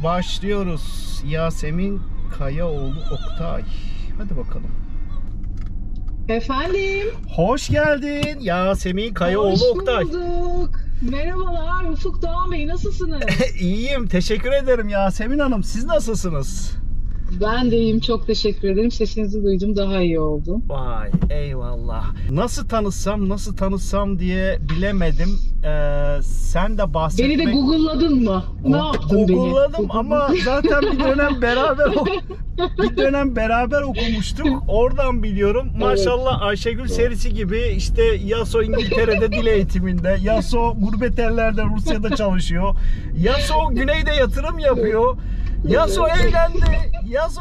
başlıyoruz. Yasemin Kayaoğlu Oktay. Hadi bakalım. Efendim. Hoş geldin Yasemin Kayaoğlu Oktay. Hoş bulduk. Merhabalar Ufuk Doğan Bey, nasılsınız? İyiyim, teşekkür ederim Yasemin Hanım. Siz nasılsınız? Ben de iyiyim, çok teşekkür ederim. Sesinizi duydum, daha iyi oldum. Vay eyvallah. Nasıl tanısam diye bilemedim. Sen de bahsetmek... Beni de Google'ladın mı? Ne yaptın beni? Google'ladım ama zaten bir dönem beraber okumuştuk. Oradan biliyorum. Maşallah Ayşegül serisi gibi işte Yaso İngiltere'de dil eğitiminde, Yaso gurbet ellerde Rusya'da çalışıyor. Yaso güneyde yatırım yapıyor. Yaso evlendi. Yaso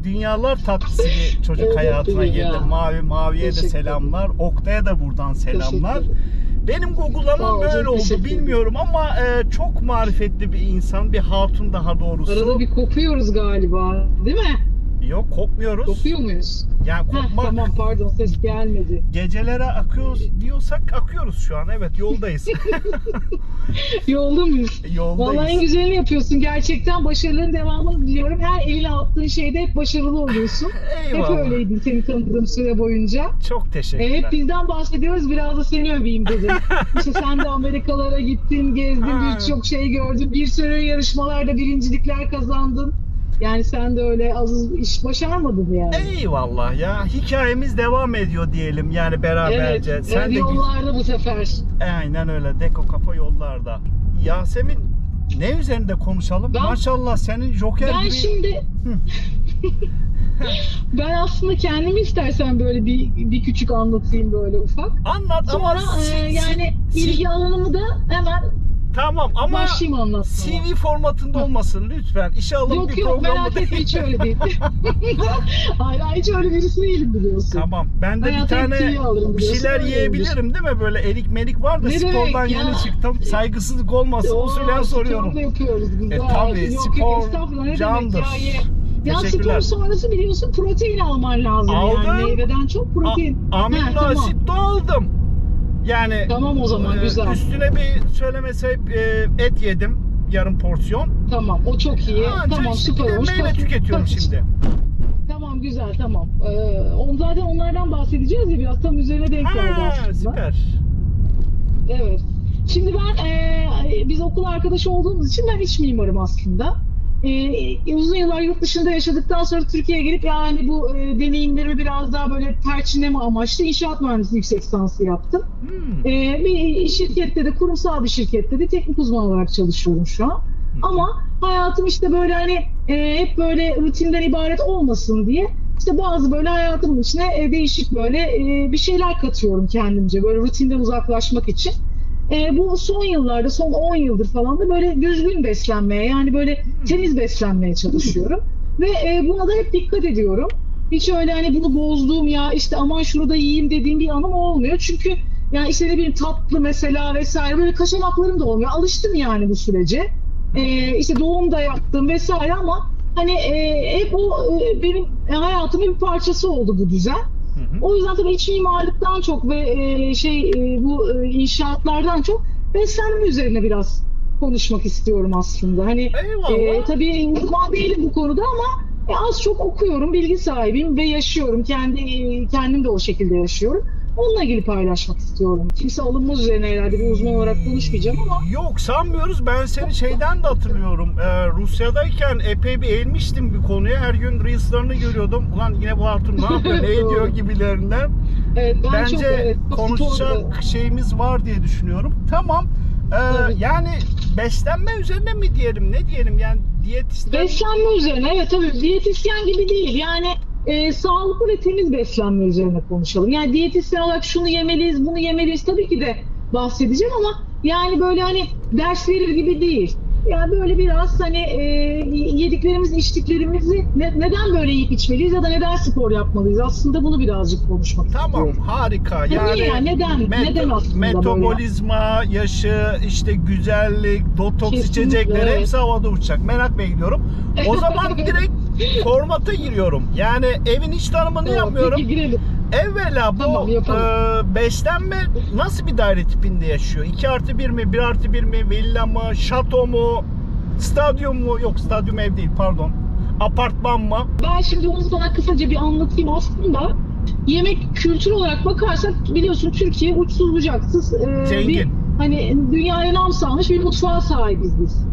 dünyalar tatlısı bir çocuk hayatına girdi. Mavi'ye de selamlar. Oktay'a da buradan selamlar. Benim Google'lamam böyle oldu bilmiyorum ama çok marifetli bir insan, bir hatun daha doğrusu. Arada bir kopuyoruz galiba, değil mi? Yok, kopmuyoruz. Kopuyor muyuz? Yani kopmak... Tamam, pardon, ses gelmedi. Gecelere akıyoruz diyorsak akıyoruz şu an. Evet, yoldayız. Yolda mıyız? Yoldayız. Vallahi en güzelini yapıyorsun. Gerçekten başarıların devamını diliyorum. Her eline attığın şeyde hep başarılı oluyorsun. Eyvallah. Hep öyleydin seni tanıdığım süre boyunca. Çok teşekkürler. Hep bizden bahsediyoruz. Biraz da seni öveyim dedim. İşte sen de Amerikalara gittin, gezdin, birçok şey gördün. Bir sürü yarışmalarda birincilikler kazandın. Yani sen de öyle az iş başarmadın yani. Eyvallah ya. Hikayemiz devam ediyor diyelim yani beraberce. Evet, sen de yollarda bu sefer. Aynen öyle. Deko kafa yollarda. Yasemin, ne üzerinde konuşalım? Maşallah senin Joker gibi. Ben şimdi ben aslında kendimi istersen böyle bir küçük anlatayım böyle ufak. Anlat. Sonra ama yani ilgi alanımı da hemen tamam ama başlayayım anlatmaya. CV formatında olmasın lütfen. İşe alım Yok bir programı merak etme, hiç öyle değil. Hayır, hiç öyle birisi değilim biliyorsun. Tamam. Ben de bir tane bir şeyler yiyebilirim değil mi? Böyle erik merik var da ne spordan yeni çıktım. Saygısızlık olmasın. Usulen soruyorum. Spor yapıyoruz güzel. Tabii spor candır. Ya spor sonrası biliyorsun protein alman lazım. Aldım. Yani meyveden çok protein. Amino asit de aldım. Yani tamam o zaman güzel. Üstüne bir söylemese et yedim. Yarım porsiyon. Tamam, o çok iyi. Tamam, süper olmuş. Meyve tüketiyorum şimdi. Tamam, güzel, tamam. Zaten onlardan bahsedeceğiz ya, biraz tam üzerine denk geldi aslında. Süper. Evet. Şimdi biz okul arkadaşı olduğumuz için ben iç mimarım aslında. Uzun yıllar yurt dışında yaşadıktan sonra Türkiye'ye gelip yani bu deneyimlerimi biraz daha böyle perçinleme amaçlı inşaat mühendisliği yüksek lisansı yaptım. Bir şirkette de, kurumsal bir şirkette de teknik uzman olarak çalışıyorum şu an. Ama hayatım işte böyle hani hep böyle rutinden ibaret olmasın diye işte bazı böyle hayatımın içine değişik böyle bir şeyler katıyorum kendimce, böyle rutinden uzaklaşmak için. Bu son yıllarda, son 10 yıldır falan da böyle düzgün beslenmeye, yani böyle temiz beslenmeye çalışıyorum. Ve buna da hep dikkat ediyorum. Hiç öyle hani bunu bozduğum, ya işte aman şunu da yiyeyim dediğim bir anım olmuyor. Çünkü yani işte ne bileyim tatlı mesela vesaire böyle kaçamaklarım da olmuyor. Alıştım yani bu sürece. İşte doğum da yaptım vesaire ama hani hep o benim hayatımın bir parçası oldu bu düzen. O yüzden tabii iç mimarlıktan çok ve bu inşaatlardan çok beslenme üzerine biraz konuşmak istiyorum aslında. Hani tabii uzman değilim bu konuda ama az çok okuyorum, bilgi sahibiyim ve yaşıyorum. Kendim de o şekilde yaşıyorum. Onunla ilgili paylaşmak istiyorum. Kimse alınmaz üzerine herhalde bir uzman olarak konuşmayacağım ama. Yok, sanmıyoruz. Ben seni şeyden de hatırlıyorum. Rusya'dayken epey bir eğilmiştim bir konuya. Her gün reels'larını görüyordum. Ulan yine bu hatun ne yapıyor, ne ediyor gibilerinden. Evet, bence konuşacak şeyimiz var diye düşünüyorum. Tamam. Yani beslenme üzerine mi diyelim, ne diyelim yani diyetisyen? Beslenme üzerine, evet tabii diyetisyen gibi değil yani. Sağlıklı ve temiz beslenme üzerine konuşalım. Yani diyetisyen olarak şunu yemeliyiz, bunu yemeliyiz tabii ki de bahsedeceğim ama yani böyle hani ders verir gibi değil. Yani böyle biraz hani yediklerimizi, içtiklerimizi neden böyle yiyip içmeliyiz ya da neden spor yapmalıyız? Aslında bunu birazcık konuşmak istiyorum. Tamam, harika. Yani neden aslında metabolizma, böyle? Yaşı, işte güzellik, detoks içecekler hepsi havada uçacak. Merak ediyorum. O zaman direkt formata giriyorum. Yani evin iç tanımını yapmıyorum. Peki girelim. Evvela bu beslenme nasıl bir daire tipinde yaşıyor? 2+1 mi, 1+1 mi, villa mı, şato mu? Stadyum mu? Yok, stadyum ev değil, pardon. Apartman mı? Ben şimdi onu sana kısaca bir anlatayım. Aslında yemek kültürü olarak bakarsak biliyorsun Türkiye uçsuz bucaksız Zengin. bir hani dünyaya nam salmış bir mutfağa sahibiz biz.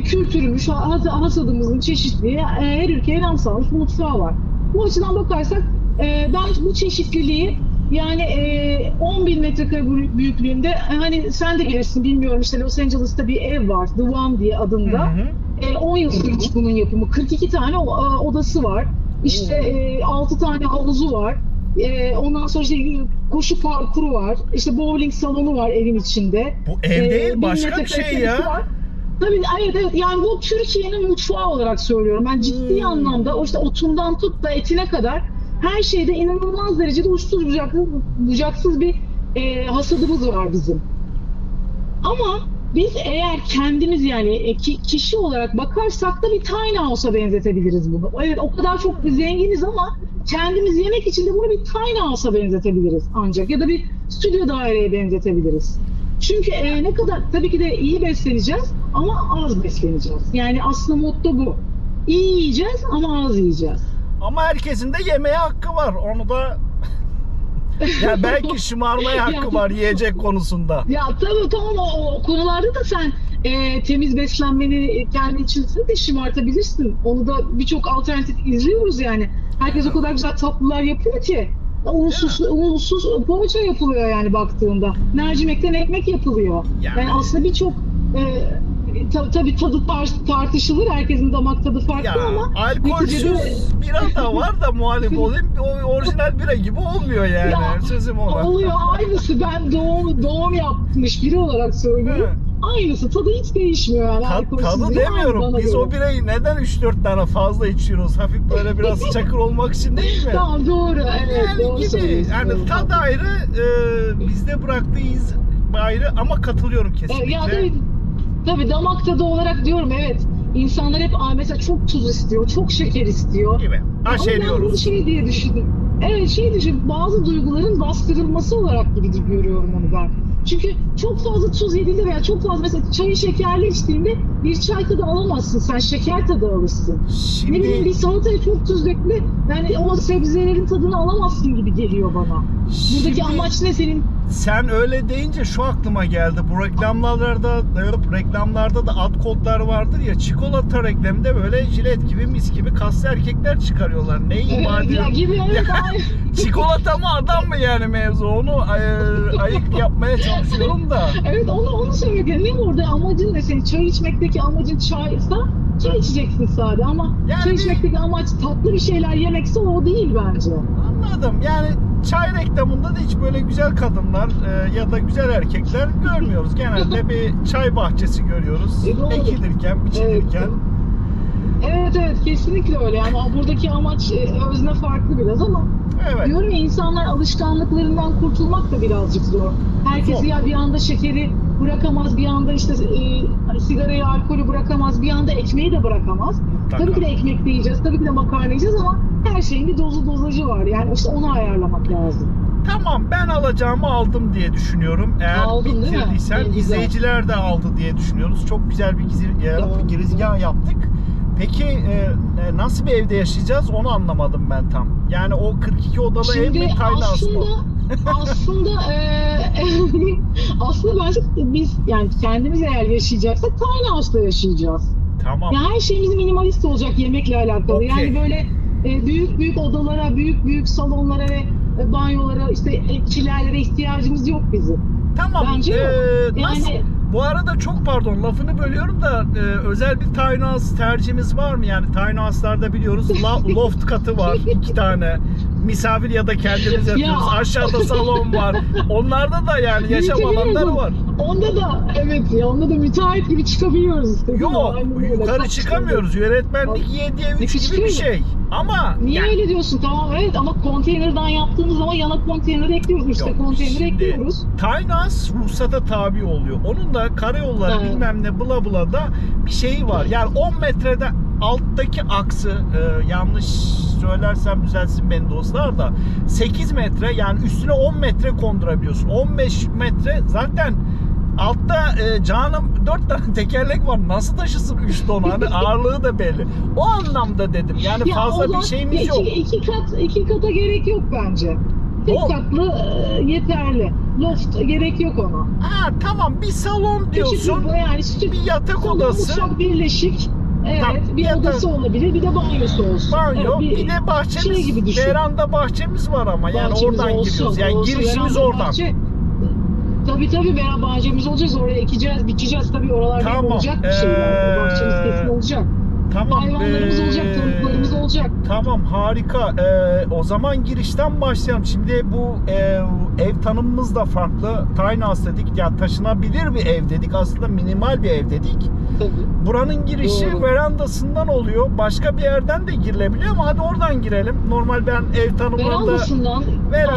Kültürümüz, hasadımızın çeşitliliği, her ülkeye nam salmış bir mutfağı var. Bu açıdan bakarsak ben bu çeşitliliği yani 10.000 metrekare büyüklüğünde hani sen de bilirsin bilmiyorum işte Los Angeles'ta bir ev var The One diye adında. 10 yıl sürmüş bunun yapımı. 42 tane odası var. İşte 6 tane havuzu var. Ondan sonra işte koşu parkuru var. İşte bowling salonu var evin içinde. Bu ev değil, başka bir şey ya. Var. Tabii evet yani bu Türkiye'nin mutfağı olarak söylüyorum. Ben ciddi anlamda o işte otundan tut da etine kadar her şeyde inanılmaz derecede uçsuz bucaksız bir hasadımız var bizim. Ama biz eğer kendimiz yani kişi olarak bakarsak da bir tiny house'a benzetebiliriz bunu. Evet o kadar çok zenginiz ama kendimiz yemek için de bunu bir tiny house'a benzetebiliriz ancak ya da bir stüdyo daireye benzetebiliriz. Çünkü ne kadar tabii ki de iyi besleneceğiz ama az besleneceğiz. Yani aslında motto bu. İyi yiyeceğiz ama az yiyeceğiz. Ama herkesin de yemeye hakkı var. Onu da ya belki şımarmaya hakkı var yiyecek konusunda. Ya tabii tamam o konularda da sen temiz beslenmeni kendi için de şımartabilirsin. Onu da birçok alternatif izliyoruz yani. Herkes o kadar güzel tatlılar yapıyor ki. Unsuz poğaça yapılıyor yani baktığında. Mercimekten ekmek yapılıyor. Yani aslında birçok tabii tadı tartışılır. Herkesin damak tadı farklı ya, ama alkolsüz bira da var da muhalif olayım. O orijinal bira gibi olmuyor yani. Ya, sözüm ona. Oluyor aynısı. Ben doğum yapmış biri olarak söylüyorum. Aynısı. Tadı hiç değişmiyor yani. Tadı demiyorum. Biz o birayı neden 3-4 tane fazla içiyoruz? Hafif böyle biraz çakır olmak için değil mi? Tamam doğru. Evet, yani doğru gibi. Yani tad ayrı, bizde bıraktığı iz ayrı ama katılıyorum kesinlikle. Ya tabii damak tadı olarak diyorum evet. İnsanlar hep mesela çok tuz istiyor, çok şeker istiyor. Gibi. Ben şey diye düşündüm. Evet bazı duyguların bastırılması olarak gibi görüyorum onu ben. Çünkü çok fazla tuz yediğinde veya çok fazla mesela çayı şekerli içtiğinde bir çay tadı alamazsın. Sen şeker tadı alırsın. Şimdi... Ne bileyim bir salataya çok tuz dökme. Yani o sebzelerin tadını alamazsın gibi geliyor bana. Buradaki amaç ne senin? Sen öyle deyince şu aklıma geldi. Bu reklamlarda da ad kodlar vardır ya. Çikolata reklamında böyle jilet gibi mis gibi kaslı erkekler çıkarıyorlar. Ne ima ediyor? Çikolata mı adam mı yani mevzu? Onu ayık yapmaya çalışıyorum da. Evet onu söylüyorum. Ne orada amacın ne senin? Çay içmekteki amacın çaysa çay içeceksin sadece ama yani çay içmekteki amaç tatlı bir şeyler yemekse o değil bence. Anladım. Yani çay reklamında da hiç böyle güzel kadınlar ya da güzel erkekler görmüyoruz. Genelde bir çay bahçesi görüyoruz. Ekilirken, biçilirken. Evet kesinlikle öyle. Yani buradaki amaç özne farklı biraz ama diyorum ya insanlar alışkanlıklarından kurtulmak da birazcık zor. Herkes ya bir anda şekeri bırakamaz, bir anda işte sigarayı, alkolü bırakamaz, bir anda ekmeği de bırakamaz. Tabii ki de ekmek de yiyeceğiz, tabii ki de makarna yiyeceğiz ama her şeyin bir dozajı var. Yani işte onu ayarlamak lazım. Tamam, ben alacağımı aldım diye düşünüyorum. Eğer bitirdiysen izleyiciler de aldı diye düşünüyoruz. Çok güzel bir girizgah yaptık. Peki nasıl bir evde yaşayacağız onu anlamadım ben tam. Yani o 42 odalı ev mi, tiny house mu? Aslında bence biz yani kendimiz eğer yaşayacaksak tiny house'da yaşayacağız. Tamam. Yani her şeyimiz minimalist olacak yemekle alakalı. Okay. Yani böyle büyük odalara, büyük salonlara ve banyolara, işte kilerlere ihtiyacımız yok bizim. Tamam. Bence yok. Yani bu arada çok pardon lafını bölüyorum da özel bir tiny house tercihimiz var mı? Yani tiny house'larda biliyoruz loft katı var 2 tane. Misafir ya da kendimiz yapıyoruz. Aşağıda salon var. Onlarda da yani yaşam alanları var. Onda da müteahhit gibi çıkabiliyoruz işte. Yok, yukarı çıkamıyoruz. Yönetmenlik 7'ye 3 gibi bir şey. Ama niye öyle diyorsun? Tamam evet ama konteynerden yaptığımız zaman yana konteyneri ekliyoruz. İşte konteyneri ekliyoruz. Tiny house ruhsata tabi oluyor. Onun da karayolları bilmem ne bula da bir şeyi var. Yani 10 metrede alttaki aksı yanlış söylersem düzelsin beni dostlar da 8 metre yani üstüne 10 metre kondurabiliyorsun. 15 metre zaten Altta canım 4 tane tekerlek var. Nasıl taşısın 3 ton? Hani ağırlığı da belli. O anlamda dedim. Yani Ya fazla bir şeyimiz yok. İki kata gerek yok bence. Tek katlı yeterli. Loft gerek yok ona. Ha tamam, bir salon diyorsun. Yani bir yatak salon, odası. mutfak birleşik. Evet, Tamam, bir yatak. odası olabilir, bir de banyosu olsun. Banyo, Evet, bir de bahçemiz, şey gibi düşün. veranda bahçemiz var ama yani Bahçemiz oradan olsun, giriyoruz. Yani olsun, girişimiz veranda oradan. bahçe. Tabii bahçemiz olacağız, oraya ekeceğiz, biçeceğiz tabii, oralarda Tamam, olacak bir şeyler. Bahçemiz kesin olacak. Tamam. Hayvanlarımız olacak, tavuklarımız olacak. Tamam, harika. O zaman girişten başlayalım. Şimdi bu ev tanımımız da farklı. Tiny house dedik. Ya taşınabilir bir ev dedik. Aslında minimal bir ev dedik. Tabii. Buranın girişi Doğru. verandasından oluyor. Başka bir yerden de girilebiliyor ama hadi oradan girelim. Normal ben ev tanımlarında Verandasından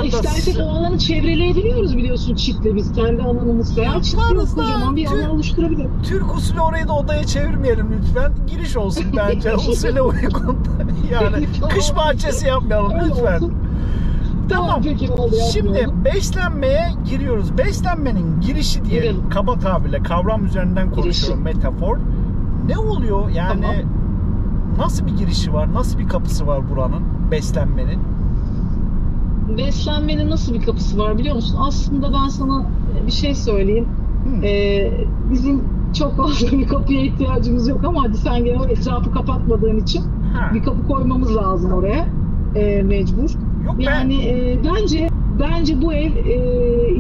istersek o alanı çevreleyebiliyoruz, biliyorsun, çitle biz kendi alanımız veya çitle Yaparız da, kocaman bir alan oluşturabilir. Türk usulü orayı da odaya çevirmeyelim lütfen. Giriş olsun bence. Usule uygun. Yani kış bahçesi yapmayalım lütfen. Tamam. Peki, oldu, Şimdi beslenmeye giriyoruz. Beslenmenin girişi diye Girelim. kaba tabirle, kavram üzerinden konuşuyorum, metafor. Ne oluyor? Yani Tamam. nasıl bir girişi var? Nasıl bir kapısı var buranın, beslenmenin? Beslenmenin nasıl bir kapısı var biliyor musun? Aslında ben sana bir şey söyleyeyim. Bizim çok fazla bir kapıya ihtiyacımız yok ama hadi sen gene o etrafı kapatmadığın için bir kapı koymamız lazım oraya. Mecbur. Yok Yani bence bu ev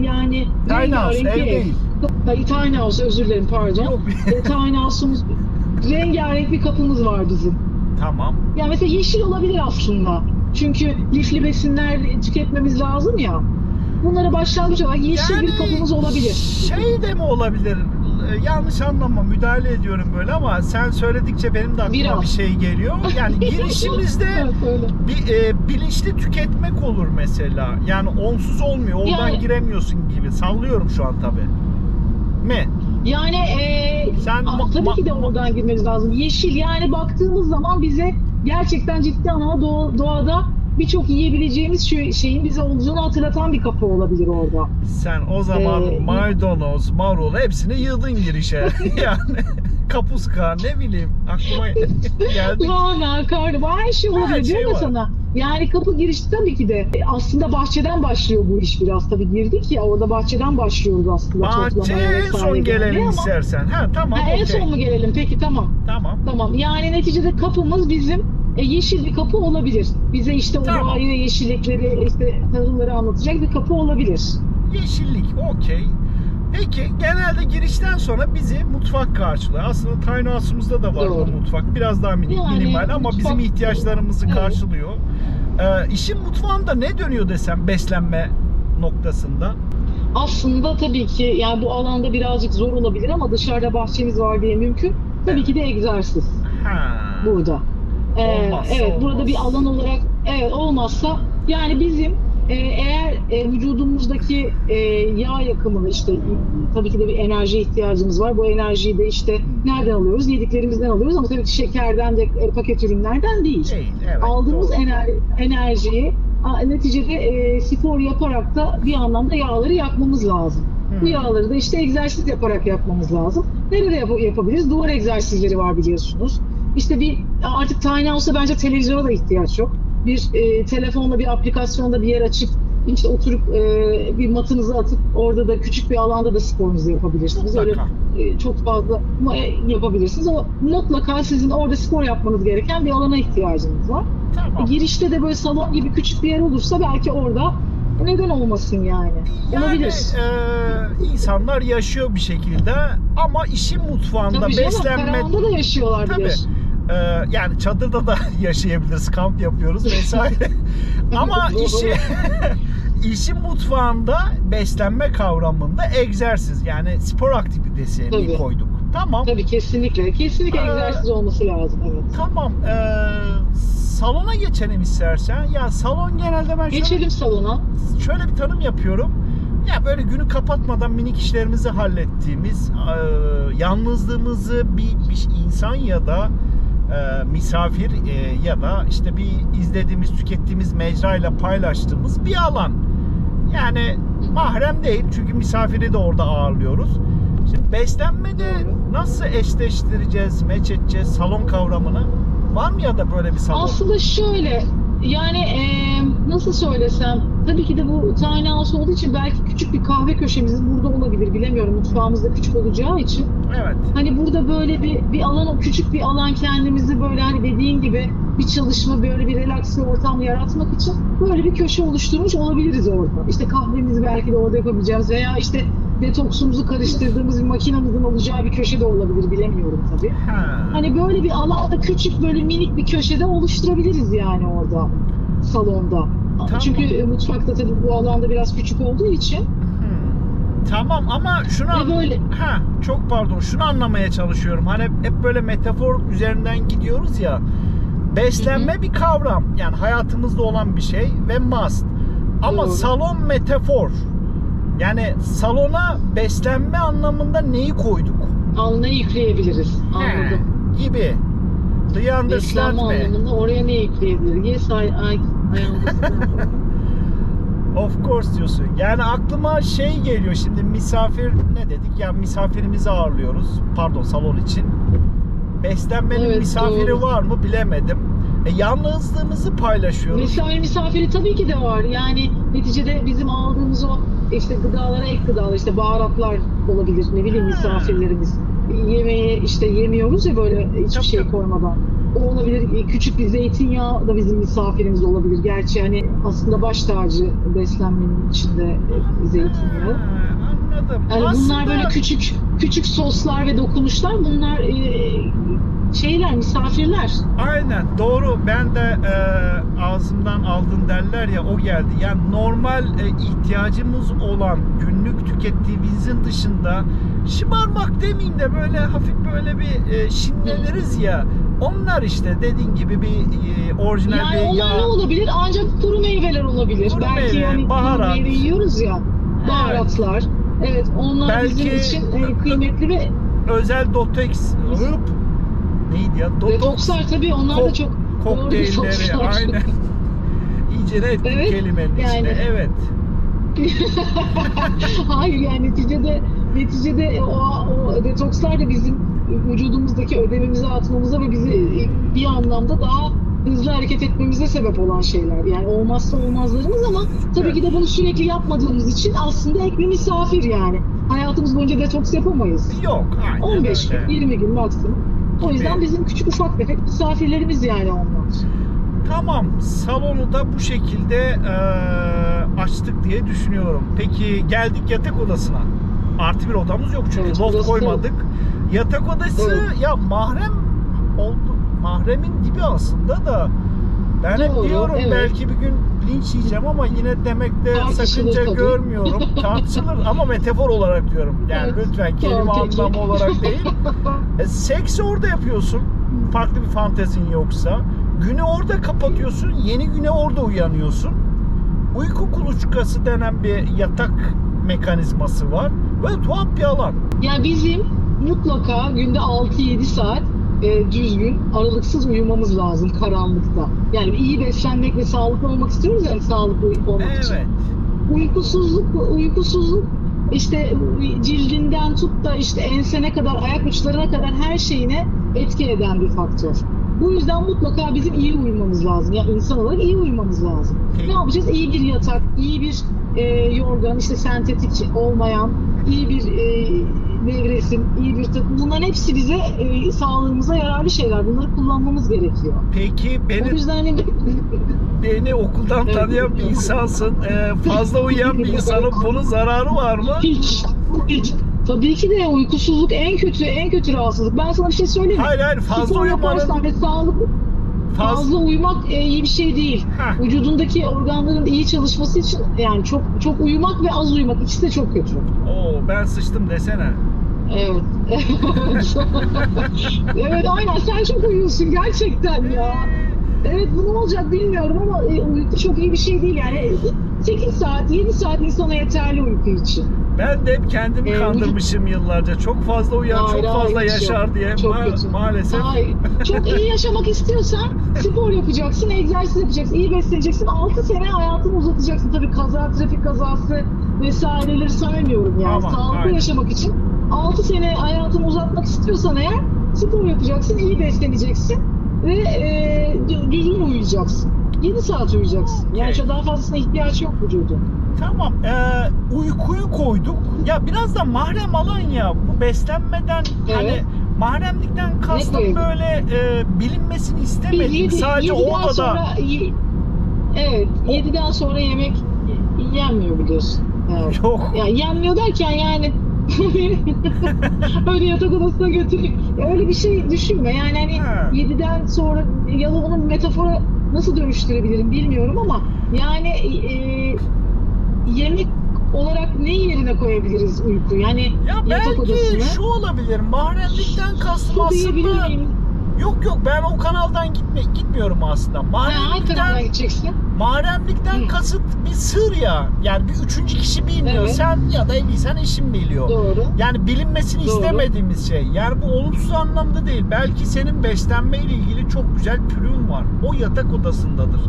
yani Tiny house, ev değil. Tiny house, özür dilerim, pardon. Yok. Tiny house'umuz, rengarenk bir kapımız var bizim. Tamam. Yani mesela yeşil olabilir aslında. Çünkü lifli besinler tüketmemiz lazım ya. Bunlara başlangıç olarak yeşil bir kapımız olabilir. Şey de mi olabilir? Yanlış anlama, müdahale ediyorum böyle ama sen söyledikçe benim de aklıma bir şey geliyor. Yani girişimizde bilinçli tüketmek olur mesela. Yani onsuz olmuyor. Oradan giremiyorsun gibi. Sallıyorum şu an tabii. Yani tabii ki de oradan girmemiz lazım. Yeşil, yani baktığımız zaman bize gerçekten ciddi anlamda doğada birçok yiyebileceğimiz şeyin bize olduğunu hatırlatan bir kapı olabilir orada. Sen o zaman maydanoz, marul hepsini yığdın girişe. Yani kapuska, ne bileyim, aklıma geldi. Lahana, karnabahar, her şey olabilir diyorum ya sana. Yani kapı girişi tabii ki de aslında bahçeden başlıyor bu iş biraz. Tabii girdik ya, orada bahçeden başlıyoruz aslında. Bahçeye en son gelelim istersen. Tamam. En son mu gelelim? Peki, tamam. Tamam. Yani neticede kapımız bizim yeşil bir kapı olabilir. Bize işte o doğayı ve yeşillikleri, işte tahılları anlatacak bir kapı olabilir. Yeşillik, okey. Peki genelde girişten sonra bizi mutfak karşılıyor. Aslında tiny house'umuzda da var bu mutfak. Biraz daha minimal ama bizim ihtiyaçlarımızı karşılıyor. İşin mutfağında ne dönüyor desem beslenme noktasında? Aslında tabii ki yani bu alanda birazcık zor olabilir ama dışarıda bahçemiz var diye mümkün. Tabii ki de egzersiz. Burada. Olmazsa burada bir alan olarak olmazsa yani bizim eğer vücudumuzdaki yağ yakımını, işte tabii ki de bir enerji ihtiyacımız var. Bu enerjiyi de işte nereden alıyoruz? Yediklerimizden alıyoruz ama tabii ki şekerden de, paket ürünlerden değil. Aldığımız enerjiyi neticede spor yaparak da bir anlamda yağları yakmamız lazım. Bu yağları da işte egzersiz yaparak yapmamız lazım. Nerede yapabiliriz? Duvar egzersizleri var biliyorsunuz. İşte artık tiny house'a bence televizyona da ihtiyaç yok. Bir telefonla, bir aplikasyonda bir yer açıp işte oturup bir matınızı atıp orada da küçük bir alanda da sporunuzu yapabilirsiniz. Öyle çok fazla yapabilirsiniz ama mutlaka sizin orada spor yapmanız gereken bir alana ihtiyacınız var. Girişte de böyle salon gibi küçük bir yer olursa belki orada neden olmasın yani. Olabilir. İnsanlar yaşıyor bir şekilde ama işin mutfağında beslenme... Karavanda da yaşıyorlar. Yani çadırda da yaşayabiliriz, kamp yapıyoruz vesaire. Ama işin mutfağında beslenme kavramında egzersiz, yani spor aktivitesini koyduk. Tamam. Tabii, kesinlikle egzersiz olması lazım. Evet. Tamam. Salona geçelim istersen. Ya salon genelde ben salona. Şöyle bir tanım yapıyorum. Ya böyle günü kapatmadan minik işlerimizi hallettiğimiz, yalnızlığımızı bir insan ya da misafir ya da işte bir izlediğimiz, tükettiğimiz mecrayla paylaştığımız bir alan. Yani mahrem değil çünkü misafiri de orada ağırlıyoruz. Şimdi beslenmede nasıl eşleştireceğiz, meç edeceğiz salon kavramını? Var mı ya da böyle bir salon? Aslında şöyle, yani nasıl söylesem, tabii ki de bu tiny house olduğu için belki küçük bir kahve köşemiz burada olabilir, bilemiyorum, mutfağımız da küçük olacağı için. Evet. Hani burada böyle bir alan, küçük bir alan, kendimizi böyle hani dediğin gibi bir çalışma, böyle bir relax bir ortam yaratmak için böyle bir köşe oluşturmuş olabiliriz orada. İşte kahvemizi belki de orada yapabileceğiz veya işte detoksumuzu karıştırdığımız bir makinamızın olacağı bir köşe de olabilir, bilemiyorum tabii. Hani böyle bir alanda küçük, böyle minik bir köşede oluşturabiliriz yani orada, salonda. Tamam. Çünkü mutfakta tabii bu alanda biraz küçük olduğu için. Tamam ama şunu böyle. Çok pardon, şunu anlamaya çalışıyorum. Hani hep böyle metafor üzerinden gidiyoruz ya. Beslenme bir kavram. Yani hayatımızda olan bir şey ve must. Ama Doğru. salon metafor. Yani salona beslenme anlamında neyi koyduk? Alnına yükleyebiliriz. Anladım. Gibi. Do you understand Beslenme me? anlamında oraya ne yükleyebiliriz? Yes, I understand. Of course diyorsun. Yani aklıma şey geliyor şimdi, misafir ne dedik? Ya misafirimizi ağırlıyoruz. Pardon, salon için. Beslenmenin Evet, misafiri doğru. var mı bilemedim. Yalnızlığımızı paylaşıyoruz. Misafiri tabii ki de var. Yani neticede bizim aldığımız o işte gıdalara, ek gıdalar, işte baharatlar olabilir. Ne bileyim, misafirlerimiz. Yemeği işte yemiyoruz ya böyle hiçbir şey Tabii. koymadan. O olabilir. Küçük bir zeytinyağı da bizim misafirimiz olabilir. Gerçi hani aslında baş tacı beslenmenin içinde zeytinyağı. Anladım. Yani Aslında bunlar böyle küçük soslar ve dokunuşlar, bunlar şeyler, misafirler. aynen doğru. Ben de ağzımdan aldın derler ya, o geldi. Yani normal ihtiyacımız olan günlük tükettiğimizin dışında şımarmak demeyeyim de böyle hafif böyle bir şinleniriz ya. Onlar işte dediğin gibi bir orijinal Yani bir onlar yağ. ne olabilir? Ancak kuru meyveler olabilir. Kuru Belki meyve, yani baharat. kuru meyve yiyoruz ya. Baharatlar. Evet, onlar Belki bizim için kıymetli ve özel detoks neydi ya? detokslar tabii, onlar da çok doğru kokteylleri detokslar. aynen. İyice ne ettik Evet, kelimenin yani. içine. Evet. Hayır, yani neticede o detokslar da bizim vücudumuzdaki ödemimizi atmamıza ve bizi bir anlamda daha hızlı hareket etmemize sebep olan şeyler. Yani olmazsa olmazlarımız, ama tabii ki de bunu sürekli yapmadığımız için aslında ek bir misafir yani. Hayatımız boyunca detoks yapamayız. Yok. Aynen 15 öyle. gün, 20 gün maksimum. O yüzden bizim küçük ufak tefek misafirlerimiz yani onlar. Tamam. Salonu da bu şekilde açtık diye düşünüyorum. Peki geldik yatak odasına. Artı bir odamız yok çünkü Evet, loft burası koymadık. Yatak odası ya mahrem oldu. Mahremin dibi aslında da. Ben hep Doğru, diyorum evet. belki bir gün linç yiyeceğim ama yine demekte Tartışılır sakınca tabii. görmüyorum. Tartışılır ama metafor olarak diyorum. Yani Evet. lütfen kelime Tamam, peki. anlamı olarak değil. Seksi orada yapıyorsun. Farklı bir fantezin yoksa. Günü orada kapatıyorsun. Yeni güne orada uyanıyorsun. Uyku kuluçkası denen bir yatak mekanizması var. Böyle tuhaf bir alan. Yani bizim mutlaka günde 6-7 saat düzgün, aralıksız uyumamız lazım karanlıkta. Yani iyi beslenmek ve sağlıklı olmak istiyoruz, yani sağlıklı olmak için. Evet. Uykusuzluk işte cildinden tut da işte ensene kadar, ayak uçlarına kadar her şeyine etki eden bir faktör. Bu yüzden mutlaka bizim iyi uyumamız lazım. Yani insan olarak iyi uyumamız lazım. Peki. Ne yapacağız? İyi bir yatak, iyi bir yorgan, işte sentetik olmayan, iyi bir nevresim, iyi bir takım. Bunların hepsi bize sağlığımıza yararlı şeyler. Bunları kullanmamız gerekiyor. Peki O yüzden hani beni okuldan tanıyan bir insansın. Fazla uyuyan bir insanın bunun zararı var mı? hiç. Tabii ki de uykusuzluk en kötü rahatsızlık. Ben sana bir şey söyleyeyim mi? Hayır fazla Spor yaparsan uyumanın ve fazla uyumak iyi bir şey değil. Heh. Vücudundaki organların iyi çalışması için yani çok uyumak ve az uyumak, ikisi de çok kötü. Oo, ben sıçtım desene. Evet. Evet, aynen, sen çok uyuyorsun gerçekten ya. Evet, bu ne olacak bilmiyorum ama uyku çok iyi bir şey değil yani. 8 saat, 7 saat insana yeterli uyku için. Ben de hep kendimi kandırmışım yıllarca. Çok fazla uyuyan, çok fazla hiç yaşar yok. diye. Çok kötü. Maalesef. Hayır. Çok iyi yaşamak istiyorsan spor yapacaksın, egzersiz yapacaksın, iyi besleneceksin. 6 sene hayatını uzatacaksın. Tabii trafik kazası vesaireleri saymıyorum yani. Tamam, Sağlıklı aynen. yaşamak için 6 sene hayatını uzatmak istiyorsan eğer spor yapacaksın, iyi besleneceksin ve düzgün uyuyacaksın. 7 saat uyuyacaksın. Yani çok daha fazlasına ihtiyaç yok vücudun. Tamam. Uykuyu koyduk. Ya biraz da mahrem alan ya. Bu beslenmeden hani mahremlikten kastım böyle bilinmesini istemedim. Sadece o odada. Sonra, evet. 7'den sonra yemek yenmiyor biliyorsun. Evet. Yok. Ya yenmiyor derken yani öyle yatak odasına götürüp öyle bir şey düşünme. Yani hani 7'den sonra ya da onun metaforu nasıl dönüştürebilirim bilmiyorum ama yani yemek olarak ne yerine koyabiliriz uyku? Yani ya yatak odasına. Belki şu olabilir. Mahremlikten kastım aslında. Yok ben o kanaldan gitmiyorum aslında. Hangi kanaldan gideceksin? Mahremlikten kasıt bir sır ya. Yani bir üçüncü kişi bilmiyor. Evet. Sen ya da evliysen eşin biliyor. Doğru. Yani bilinmesini istemediğimiz şey. Yani bu olumsuz anlamda değil. Belki senin beslenme ile ilgili çok güzel pürün var. O yatak odasındadır.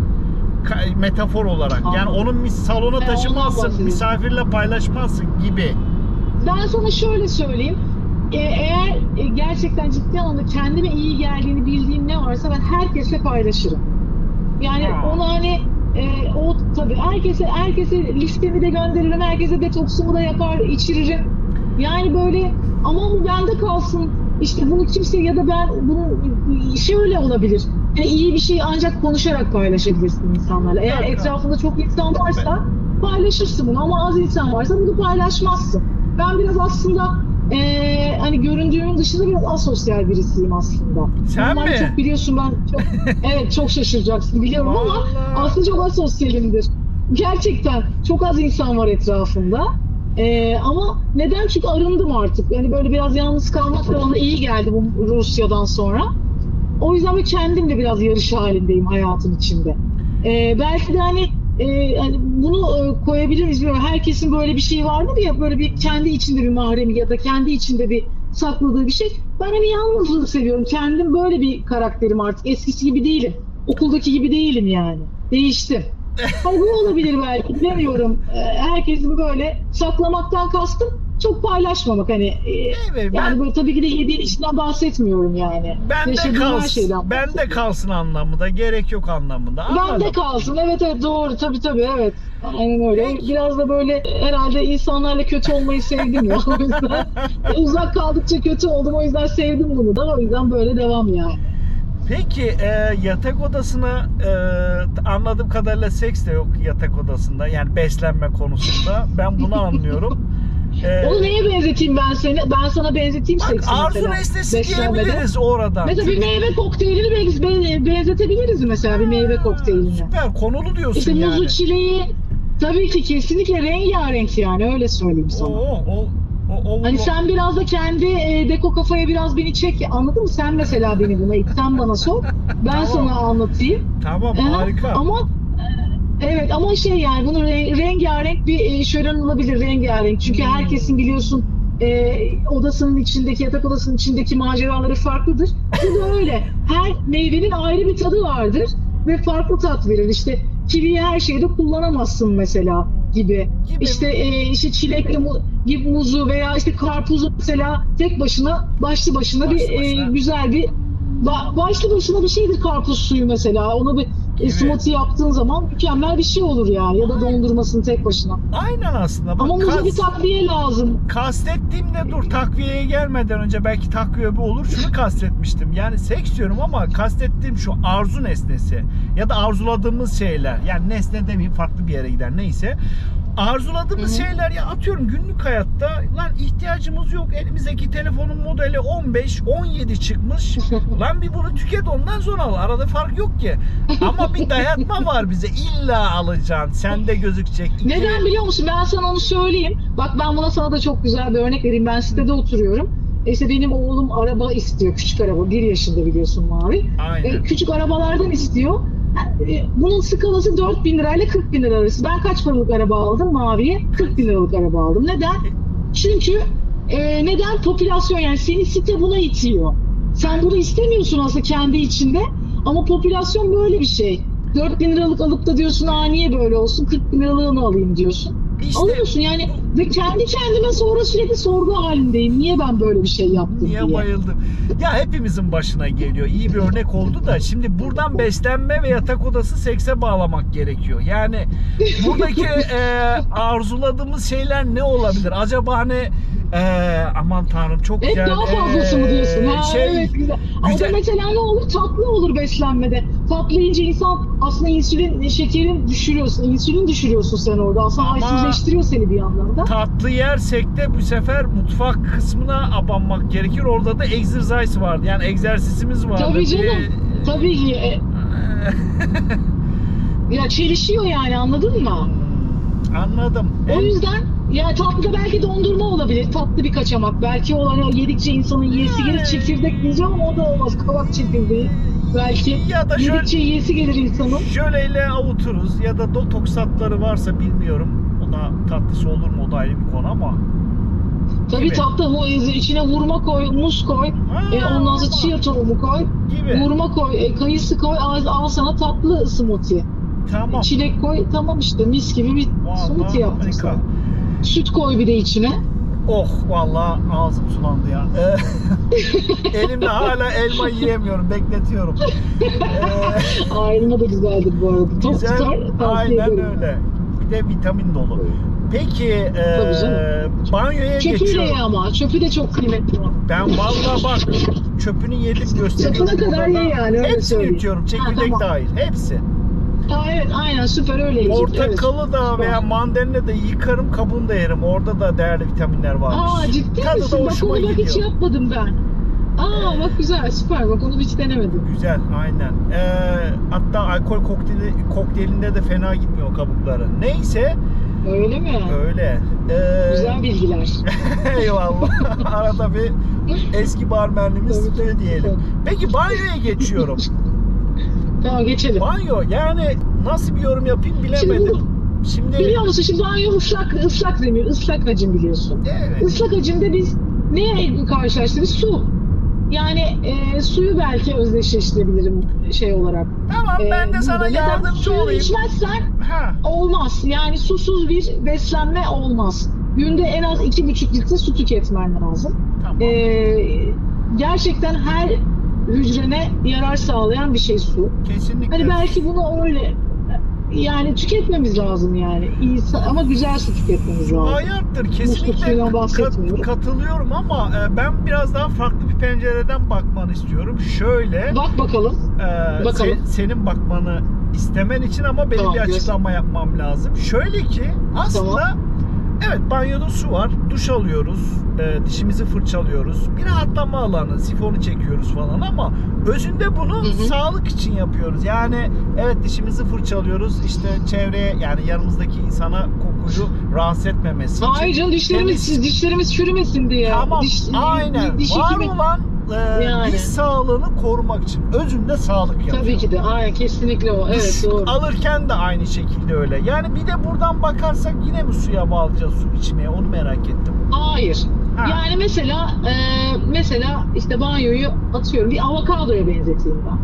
Metafor olarak. Yani onu salona taşımazsın, misafirle paylaşmazsın gibi. Ben sana şöyle söyleyeyim. Eğer gerçekten ciddi anlamda kendime iyi geldiğini bildiğim ne varsa ben herkesle paylaşırım. Yani onu hani o tabii herkese listemi de gönderirim, herkese detoksumu da yapar, içiririm. Yani böyle ama bu bende kalsın. İşte bunu kimse ya da ben bunu şöyle olabilir. Yani iyi bir şey ancak konuşarak paylaşabilirsin insanlarla. Eğer etrafında çok insan varsa paylaşırsın bunu ama az insan varsa bunu paylaşmazsın. Ben biraz aslında hani göründüğümün dışında biraz asosyal birisiyim aslında. Sen mi? Çok biliyorsun ben çok evet çok şaşıracaksın biliyorum ama aslında çok asosyalimdir. Gerçekten çok az insan var etrafımda. Ama neden? Çünkü arındım artık. Yani böyle biraz yalnız kalmak da bana iyi geldi bu Rusya'dan sonra. O yüzden böyle kendim de biraz yarış halindeyim hayatın içinde. Belki de hani bunu koyabilir miyiz bilmiyorum. Herkesin böyle bir şey var mı diye böyle bir kendi içinde bir mahremi ya da kendi içinde bir sakladığı bir şey. Ben hani yalnızlığı seviyorum. Kendim böyle bir karakterim artık. Eskisi gibi değilim. Okuldaki gibi değilim yani. Değiştim. Hani bu olabilir belki bilemiyorum. Herkesin böyle saklamaktan kastım çok paylaşmamak hani. Evet, yani böyle tabii ki de yediğin içinden bahsetmiyorum yani. Ben de kalsın anlamında, gerek yok anlamında. Ben de kalsın. Evet doğru tabii evet. Aynen öyle. Biraz da böyle herhalde insanlarla kötü olmayı sevdim ya. O yüzden uzak kaldıkça kötü oldum. O yüzden sevdim bunu da. O yüzden böyle devam yani. Peki yatak odasına anladığım kadarıyla seks de yok yatak odasında. Yani beslenme konusunda. Ben bunu anlıyorum. Onu neye benzeteyim ben seni? Ben sana benzeteyim seksi mesela. Arzu nesnesi diyebiliriz oradan. Mesela bir meyve kokteylini benzetebiliriz mesela bir meyve kokteylini. Süper konulu diyorsun işte yani. Muzu çileği tabii ki kesinlikle rengarenk yani öyle söyleyeyim sana. Hani sen biraz da kendi deko kafaya biraz beni çek anladın mı? Sen mesela beni buna it, sen bana sor. Ben tamam. Sana anlatayım. Tamam harika. Ama evet ama şey yani bunu rengarenk bir şölen olabilir rengarenk. Çünkü herkesin biliyorsun odasının içindeki yatak odasının içindeki maceraları farklıdır. Bu da öyle. Her meyvenin ayrı bir tadı vardır ve farklı tat verir. İşte kiviyi her şeyde kullanamazsın mesela gibi. İşte çilek gibi muzu veya işte karpuzu mesela tek başına başlı başına bir güzel bir başlı başına bir şeydir karpuz suyu mesela. Onu bir smoothie yaptığın zaman mükemmel bir şey olur yani. Ya da dondurmasını tek başına. Aynen aslında. Bak, ama muza bir takviye lazım. Kastettiğimde dur takviyeye gelmeden önce belki takviye bir olur. Şunu kastetmiştim. Yani seks diyorum ama kastettiğim şu arzu nesnesi. Ya da arzuladığımız şeyler. Yani nesne demeyeyim farklı bir yere gider neyse. Arzuladığımız şeyler ya atıyorum günlük hayatta lan ihtiyacımız yok. Elimizdeki telefonun modeli 15, 17 çıkmış. Lan bir bunu tüket ondan sonra al. Arada fark yok ki. Ama bir dayatma var bize. İlla alacaksın. Sende gözükecek. Neden biliyor musun? Ben sana onu söyleyeyim. Bak ben buna sana da çok güzel bir örnek vereyim. Ben sitede oturuyorum. İşte benim oğlum araba istiyor. Küçük araba. 1 yaşında biliyorsun Mavi. Küçük arabalardan istiyor. Bunun skalası 4.000 lirayla 40.000 lira arası. Ben kaç paralık araba aldım Mavi'ye? 40.000 liralık araba aldım. Neden? Çünkü neden? Popülasyon yani seni site buna itiyor. Sen bunu istemiyorsun aslında kendi içinde ama popülasyon böyle bir şey. 4.000 liralık alıp da diyorsun niye böyle olsun 40.000 liralığını alayım diyorsun. İşte, alıyorsun yani Ve kendi kendime sonra sürekli sorgu halindeyim. Niye ben böyle bir şey yaptım Niye diye. bayıldım? Ya hepimizin başına geliyor. İyi bir örnek oldu da şimdi buradan beslenme ve yatak odası sekse bağlamak gerekiyor. Yani buradaki arzuladığımız şeyler ne olabilir? Acaba hani aman tanrım çok Hep güzel. daha fazlası mı diyorsun? Ha, evet, güzel. O da güzel. mesela ne olur? Tatlı olur beslenmede. Tatlı yiyince insan aslında şekerin düşürüyorsun. İnsülin düşürüyorsun sen orada. Aslında Ama halsizleştiriyor seni bir yandan da. Tatlı yersek de bu sefer mutfak kısmına abanmak gerekir. Orada da exercise vardı. Yani egzersizimiz vardı. Tabii canım. Tabii ki. Ya çelişiyor yani, anladın mı? Anladım. O yüzden ya tatlıda belki dondurma olabilir. Tatlı bir kaçamak. Belki o yedikçe insanın yiyesi gelir. Çekirdek diyeceğim ama o da olmaz. Kavak çekirdeği. Belki Ya da yedikçe yiyesi gelir insanın. jöleyle avuturuz ya da detoks tatları varsa bilmiyorum. O da tatlısı olur mu? O da ayrı bir konu ama. Tabii Gibi. tatlı içine hurma koy, muz koy. Ondan sonra chia tohumu koy. Gibi. Hurma koy, kayısı koy. Al sana tatlı smoothie. Tamam. Çilek koy. Tamam işte mis gibi bir smoothie yaptın harika. sen. Süt koy bir de içine. Oh vallahi ağzım sulandı ya. Elimde hala elma yiyemiyorum. Bekletiyorum. Elma da güzeldir bu arada. Tok Güzel. tutar. Tavsiye Aynen ederim. öyle. Bir de vitamin dolu. Peki Tabii canım. banyoya Çöpüyle geçiyorum. ye ama. Çöpü de çok kıymetli. Ben vallahi bak çöpünü yedim gösteriyorum. Çöpüne kadar burada. ye yani, öyle Hepsini söyleyeyim. yutuyorum. Çekirdek Ha, tamam. dahil. Hepsi. Evet aynen süper öyle yiyecek. Portakalı da Süper. veya mandalina da yıkarım, kabuğunu da yerim. Orada da değerli vitaminler varmış. Ciddi Tadı misin? da Bak hoşuma onu bak hiç gidiyor. yapmadım ben. Bak güzel süper, bak onu hiç denemedim. Güzel, aynen. Hatta alkol kokteylinde de fena gitmiyor kabukları. Neyse, Öyle mi? öyle. Güzel bilgiler. Eyvallah. Arada bir eski barmenliğimiz Tabii, tutuyor diyelim. tabii. Peki banyoya geçiyorum. Tamam geçelim. Banyo yani nasıl bir yorum yapayım bilemedim. Şimdi Biliyor musun şimdi banyo ıslak zemir, ıslak hacim biliyorsun. evet. Islak hacimde biz neye karşılaştırırız? Su. Yani suyu belki özdeşleştirebilirim şey olarak. Tamam ben de sana Neden? yardımcı Suyu olayım. içmezsen Ha. olmaz. Yani susuz bir beslenme olmaz. Günde en az 2,5 litre su tüketmen lazım. Tamam. Gerçekten her hücrene yarar sağlayan bir şey su. Kesinlikle. Hani belki bunu öyle yani tüketmemiz lazım yani. İyi, ama güzel su tüketmemiz lazım. Hayattır kesinlikle Musluklardan bahsetmiyorum. katılıyorum ama ben biraz daha farklı bir pencereden bakmanı istiyorum. Şöyle Bak bakalım. Bakalım. Senin bakmanı istemen için ama benim Tamam, bir açıklama yapmam lazım. Şöyle ki aslında evet banyoda su var, duş alıyoruz, dişimizi fırçalıyoruz, bir rahatlama alanı, sifonu çekiyoruz falan ama özünde bunu sağlık için yapıyoruz. Yani evet dişimizi fırçalıyoruz işte çevreye yani yanımızdaki insana kokuyu rahatsız etmemesi için. Hayır canım dişlerimiz çürümesin diye. Tamam aynen diş var hekimi- olan Yani. diş sağlığını korumak için özünde sağlık yapıyor. Tabii ki de. Aynen kesinlikle o. Evet Duş doğru. alırken de aynı şekilde öyle. Yani bir de buradan bakarsak yine mi suya bağlayacağız su içmeye onu merak ettim. Hayır. Ha. Yani mesela işte banyoyu atıyorum bir avokadoya benzeteyim ben.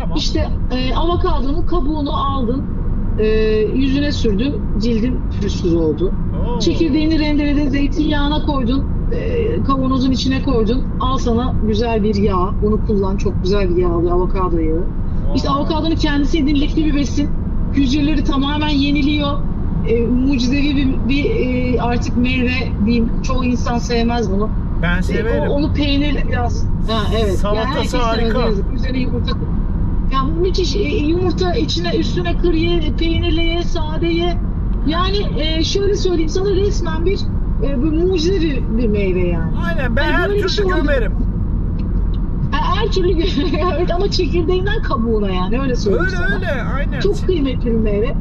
Tamam. İşte avokadonun kabuğunu aldın, yüzüne sürdün, cildin pürüzsüz oldu. Oo. Çekirdeğini rendeledin, zeytinyağına koydun, kavanozun içine koydun. Al sana güzel bir yağ. Bunu kullan. Çok güzel bir yağ oluyor. Avokado yağı. İşte avokadonun kendisi lifli bir besin. Hücreleri tamamen yeniliyor. Mucizevi bir artık meyve diyeyim. Çoğu insan sevmez bunu. Ben severim. Onu peynirle biraz. Evet. Salatası herkes harika. sevmez. Üzerine yumurta. Ya müthiş yumurta üstüne kır ye, peynirle ye, sade ye. Yani şöyle söyleyeyim sana resmen bir mucizevi bir meyve yani. Aynen ben Yani her böyle bir türlü şey oldu. gömerim. Her türlü evet ama çekirdeğinden kabuğuna yani öyle söyleyeyim Öyle sana. öyle aynen. Çok kıymetli bir meyve.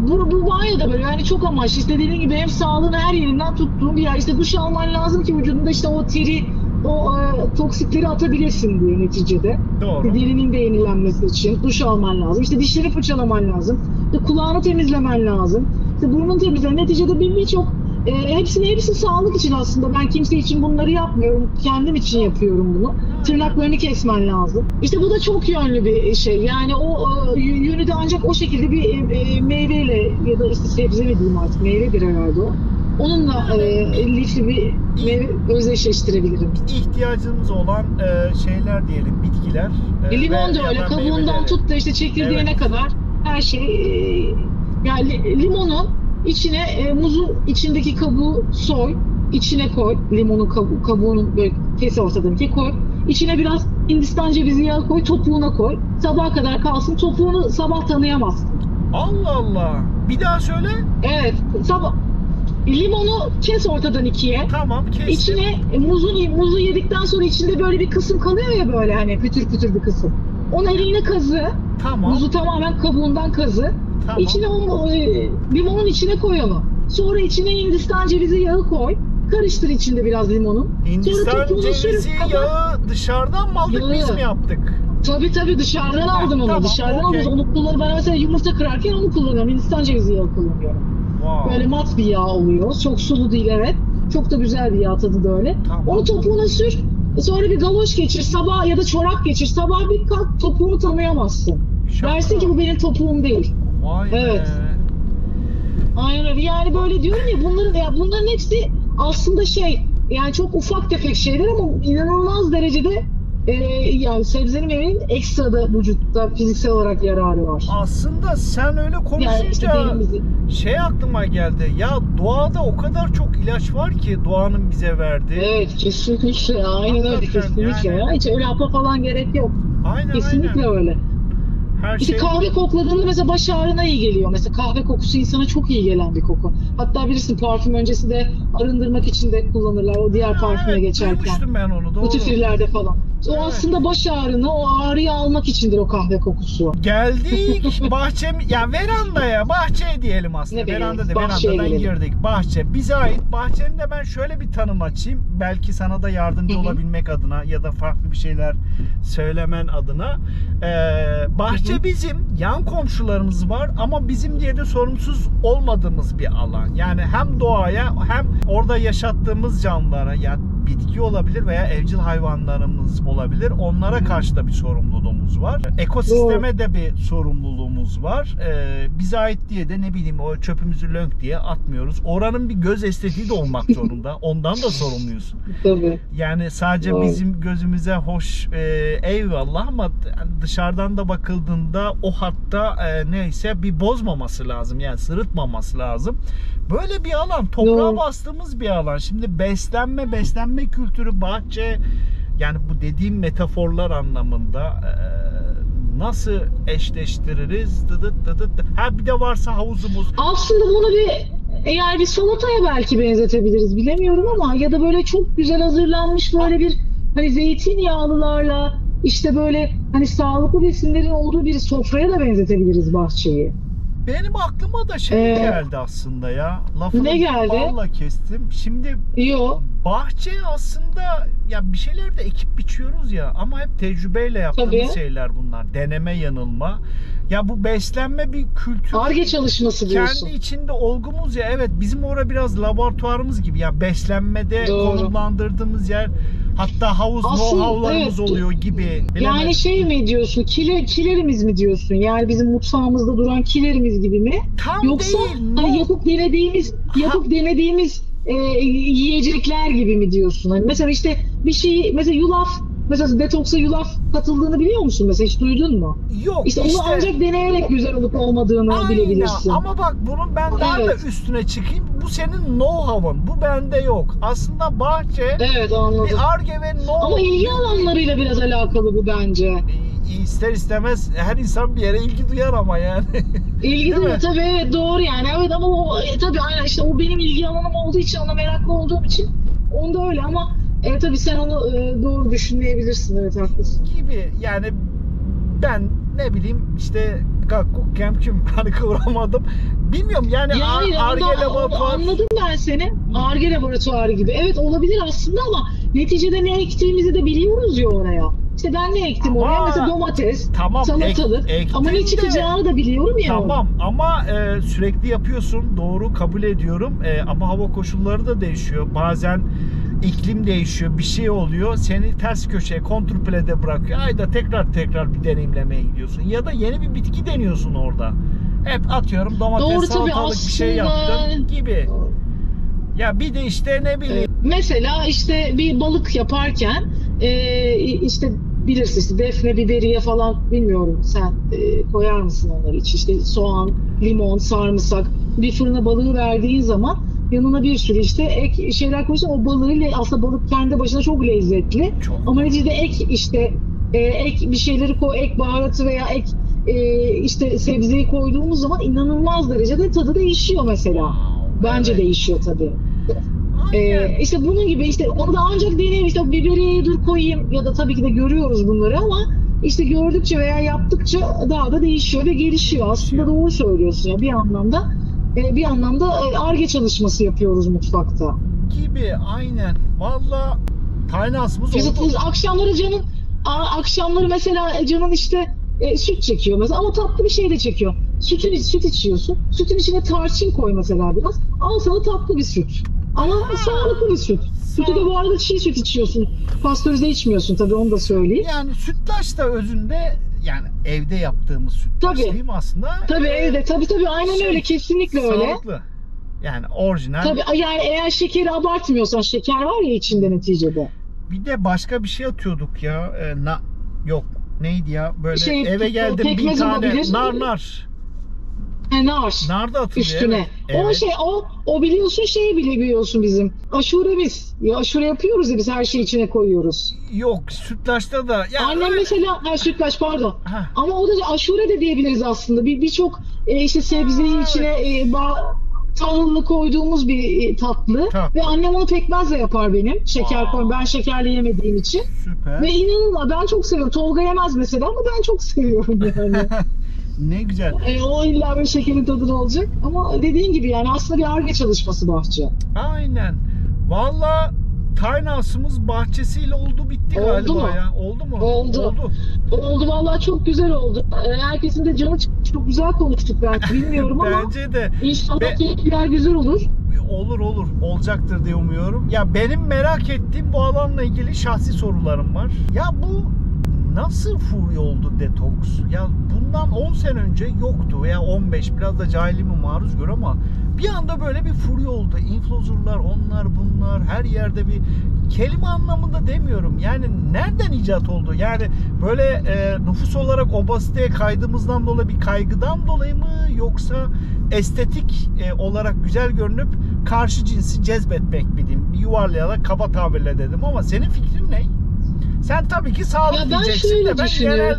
Bu banyo da böyle yani çok amaçlı. İşte dediğim gibi hem sağlığını her yerinden tuttuğun bir yer. İşte duş alman lazım ki vücudunda işte o teri, o toksikleri atabilesin diye neticede. Doğru. Derinin de yenilenmesi için duş alman lazım. İşte dişleri fırçalaman lazım. İşte kulağını temizlemen lazım. İşte burnunu temizlemen. Neticede birçok hepsi sağlık için aslında. Ben kimse için bunları yapmıyorum. Kendim için yapıyorum bunu. Tırnaklarını kesmen lazım. İşte bu da çok yönlü bir şey. Yani o yönü de ancak o şekilde bir meyveyle ya da işte sebze mi diyeyim artık meyvedir herhalde o. onunla lifli bir meyve özdeşleştirebilirim. İhtiyacımız olan şeyler diyelim, bitkiler. Limon da öyle, ya da kabuğundan meyveleri. tut da işte çekirdeğine Evet. kadar her şey. Yani limonun içine muzun içindeki kabuğu soy, içine koy. Limonun kabuğunun böyle kes ortadan ikiye koy. İçine biraz Hindistan cevizi yağı koy, topuğuna koy. Sabaha kadar kalsın. Topuğunu sabah tanıyamazsın. Allah Allah. Bir daha söyle. Evet, sabah limonu kes ortadan ikiye. Tamam, kestim. İçine muzu yedikten sonra içinde böyle bir kısım kalıyor ya, böyle hani pütür pütür bir kısım. Onu eline kazı. Tamam. Muzu tamamen kabuğundan kazı. Tamam. İçine limonun içine koy onu. Sonra içine Hindistan cevizi yağı koy. Karıştır içinde biraz limonun. Sonra Hindistan topuğunu sür. cevizi yağı dışarıdan mı aldık, Yağı. biz mi yaptık? Tabii dışarıdan aldım onu. Tamam, Dışarıdan okey. aldım. Onu kullanıyorum. Ben mesela yumurta kırarken onu kullanıyorum. Hindistan cevizi yağı kullanıyorum. Wow. Böyle mat bir yağ oluyor. Çok sulu değil, evet. Çok da güzel bir yağ, tadı da öyle. Tamam. Onu topuğuna sür. Sonra bir galoş geçir. Sabah ya da çorap geçir. Sabah bir kalk, topuğunu tanıyamazsın. Şaka. Dersin ki bu benim topuğum değil. Vay Evet. be. Aynen öyle. Yani böyle diyorum ya, bunların hepsi aslında yani çok ufak tefek şeyler ama inanılmaz derecede yani sebzenin meyvenin ekstra da vücutta fiziksel olarak yararı var. Aslında sen öyle Yani konuşunca işte şey aklıma geldi. Ya doğada o kadar çok ilaç var ki doğanın bize verdiği. Evet, kesinlikle. Aynen öyle, Hakikaten kesinlikle. yani. Ya. Hiç öyle hapa falan gerek yok. Aynen Kesinlikle aynen. öyle. Her İşte şey. kahve kokladığında mesela baş ağrına iyi geliyor. Mesela kahve kokusu insana çok iyi gelen bir koku. Hatta bilirsin, parfüm öncesi de arındırmak için de kullanırlar o diğer parfüme Evet, geçerken. duymuştum ben onu, doğru. Butifirlerde falan. O Evet. aslında baş ağrını, o ağrıyı almak içindir o kahve kokusu. Geldik bahçem, ya verandaya, bahçe diyelim aslında. Ne diyelim? Veranda da Bahçeye verandadan gelelim. girdik. Bahçe bize ait. Bahçenin de ben şöyle bir tanım açayım. Belki sana da yardımcı Hı hı. olabilmek adına ya da farklı bir şeyler söylemen adına. Bahçe Hı hı. bizim, yan komşularımız var ama bizim diye de sorumsuz olmadığımız bir alan. Yani hem doğaya hem orada yaşattığımız canlılara, yani bitki olabilir veya evcil hayvanlarımız olabilir. Onlara karşı da bir sorumluluğumuz var. Ekosisteme de bir sorumluluğumuz var. Bize ait diye de ne bileyim o çöpümüzü lönk diye atmıyoruz. Oranın bir göz estetiği de olmak zorunda. Ondan da sorumluyuz. Tabii. Yani sadece Doğru. bizim gözümüze hoş eyvallah ama dışarıdan da bakıldığında o hatta neyse bir bozmaması lazım. Yani sırıtmaması lazım. Böyle bir alan, toprağa Doğru. bastığımız bir alan. Şimdi beslenme kültürü, bahçe, yani bu dediğim metaforlar anlamında nasıl eşleştiririz? Ha bir de varsa havuzumuz. Aslında bunu eğer bir salataya belki benzetebiliriz, bilemiyorum ama ya da böyle çok güzel hazırlanmış böyle bir hani zeytinyağlılarla işte böyle hani sağlıklı besinlerin olduğu bir sofraya da benzetebiliriz bahçeyi. Benim aklıma da şey geldi aslında ya. Lafını Ne geldi? balla kestim. Şimdi Yok. bahçe aslında ya bir şeyler de ekip biçiyoruz ya ama hep tecrübeyle yaptığımız Tabii. şeyler bunlar. Deneme yanılma. Ya bu beslenme bir kültür. Ar-Ge çalışması diyorsun. Kendi içinde olgumuz ya, evet, bizim orada biraz laboratuvarımız gibi ya, beslenmede Doğru. konumlandırdığımız yer, hatta havuz Aslında, know-how'larımız evet. oluyor gibi. Bilemedim. Yani şey mi diyorsun? Kilerimiz mi diyorsun? Yani bizim mutfağımızda duran kilerimiz gibi mi? Tam Yoksa değil. hani yapıp denediğimiz yiyecekler gibi mi diyorsun? Hani mesela işte bir şeyi, mesela yulaf, mesela detoksa yulaf katıldığını biliyor musun? Mesela hiç duydun mu? Yok İşte onu ancak deneyerek güzel olup olmadığını bilebilirsin. Ama bak bunun ben daha da Evet. üstüne çıkayım. Bu senin know-how'ın. Bu bende yok. Aslında bahçe Evet, anladım. bir Ar-Ge ve know-how. Ama ilgi alanlarıyla biraz alakalı bu bence. İster istemez her insan bir yere ilgi duyar ama yani. İlgi Değil mi? duyuyor tabii, evet, doğru yani, evet, ama o tabii aynen işte o benim ilgi alanım olduğu için, ona meraklı olduğum için onda öyle, ama tabii sen onu doğru düşünmeyebilirsin, evet, haklısın. Gibi yani, ben ne bileyim işte gakkuk kemküm hani kıvıramadım. Bilmiyorum yani, Ar-Ge laboratuvar. Anladım ben seni. Ar-Ge laboratuvarı gibi. Evet, olabilir aslında ama neticede ne ektiğimizi de biliyoruz ya oraya. İşte ben ne ektim Ama oraya? Mesela domates, tamam, salatalık. ektim Ama ne de- çıkacağını da biliyorum ya. Tamam ama sürekli yapıyorsun, doğru, kabul ediyorum. Ama hava koşulları da değişiyor. Bazen iklim değişiyor, bir şey oluyor. Seni ters köşeye, kontrplede bırakıyor. Ayda tekrar bir deneyimlemeye gidiyorsun. Ya da yeni bir bitki deniyorsun orada. Hep atıyorum domates, Doğru, tabii, salatalık bir şey aslında. yaptın gibi. Ya bir de işte ne bileyim. Mesela işte bir balık yaparken işte bilirsin işte defne, biberiye falan bilmiyorum sen koyar mısın onları için? İşte soğan, limon, sarımsak, bir fırına balığı verdiğin zaman yanına bir sürü işte ek şeyler koyuyorsun. O balığı aslında balık kendi başına çok lezzetli. Çok. Ama neticede ek işte ek bir şeyleri koy, ek baharatı veya ek işte sebzeyi koyduğumuz zaman inanılmaz derecede tadı değişiyor mesela. Bence Evet. değişiyor tabii. Aynen. İşte bunun gibi işte onu da ancak deneyim işte biberiyeyi dur koyayım ya da tabii ki de görüyoruz bunları ama işte gördükçe veya yaptıkça daha da değişiyor ve gelişiyor. Aslında doğru söylüyorsun ya bir anlamda Ar-Ge çalışması yapıyoruz mutfakta. Gibi aynen. Valla taynasımız Biz oldu. akşamları mesela canın işte süt çekiyor mesela ama tatlı bir şey de çekiyor. Süt içiyorsun. Sütün içine tarçın koy mesela biraz. Al sana tatlı bir süt. Ama sağlıklı bir süt. Sütü de bu arada çiğ süt içiyorsun. Pastörize içmiyorsun tabii onu da söyleyeyim. Yani sütlaç da özünde yani evde yaptığımız sütlaç Tabii. değil mi aslında? Tabii evde. Tabii aynen öyle. Kesinlikle öyle. Sağlıklı. Yani orijinal. Tabii yani eğer şekeri abartmıyorsan şeker var ya içinde neticede. Bir de başka bir şey atıyorduk ya. Yok. Neydi ya? Böyle eve geldim bir pekmez tane olabilir. nar. Nar. Nar da atılıyor. Üstüne. Evet. O biliyorsun şeyi bile biliyorsun bizim. Aşure biz. Ya aşure yapıyoruz ya biz her şeyi içine koyuyoruz. Yok sütlaçta da. Ya Annem mesela sütlaç pardon. Ha. Ama o da aşure de diyebiliriz aslında. Birçok işte sebzeyi içine tahıllı koyduğumuz bir tatlı. Ve annem onu pekmezle yapar benim. Şeker koy. Ben şekerli yemediğim için. Süper. Ve inanılmaz ben çok seviyorum. Tolga yemez mesela ama ben çok seviyorum yani. Ne güzel. O illa böyle şekerin tadını olacak. Ama dediğin gibi yani aslında bir Ar-Ge çalışması bahçe. Aynen. Valla taynasımız bahçesiyle oldu bitti galiba mu? ya. Oldu mu? Oldu. Oldu vallahi çok güzel oldu. Herkesin de canı çıktı. Çok güzel konuştuk belki bilmiyorum ama Bence de. İnşallah keyifler güzel olur. Olur. Olacaktır diye umuyorum. Ya benim merak ettiğim bu alanla ilgili şahsi sorularım var. Ya bu nasıl furya oldu detoks? Ya bundan 10 sene önce yoktu veya 15 biraz da cahilliğime maruz gör ama bir anda böyle bir furya oldu. Influencerlar onlar bunlar her yerde bir kelime anlamında demiyorum. Yani nereden icat oldu? Yani böyle nüfus olarak obeziteye kaydığımızdan dolayı bir kaygıdan dolayı mı yoksa estetik olarak güzel görünüp karşı cinsi cezbetmek mi diyeyim? Bir yuvarlayarak kaba tabirle dedim ama senin fikrin ne? Sen tabii ki sağlık diyeceksin de ben genel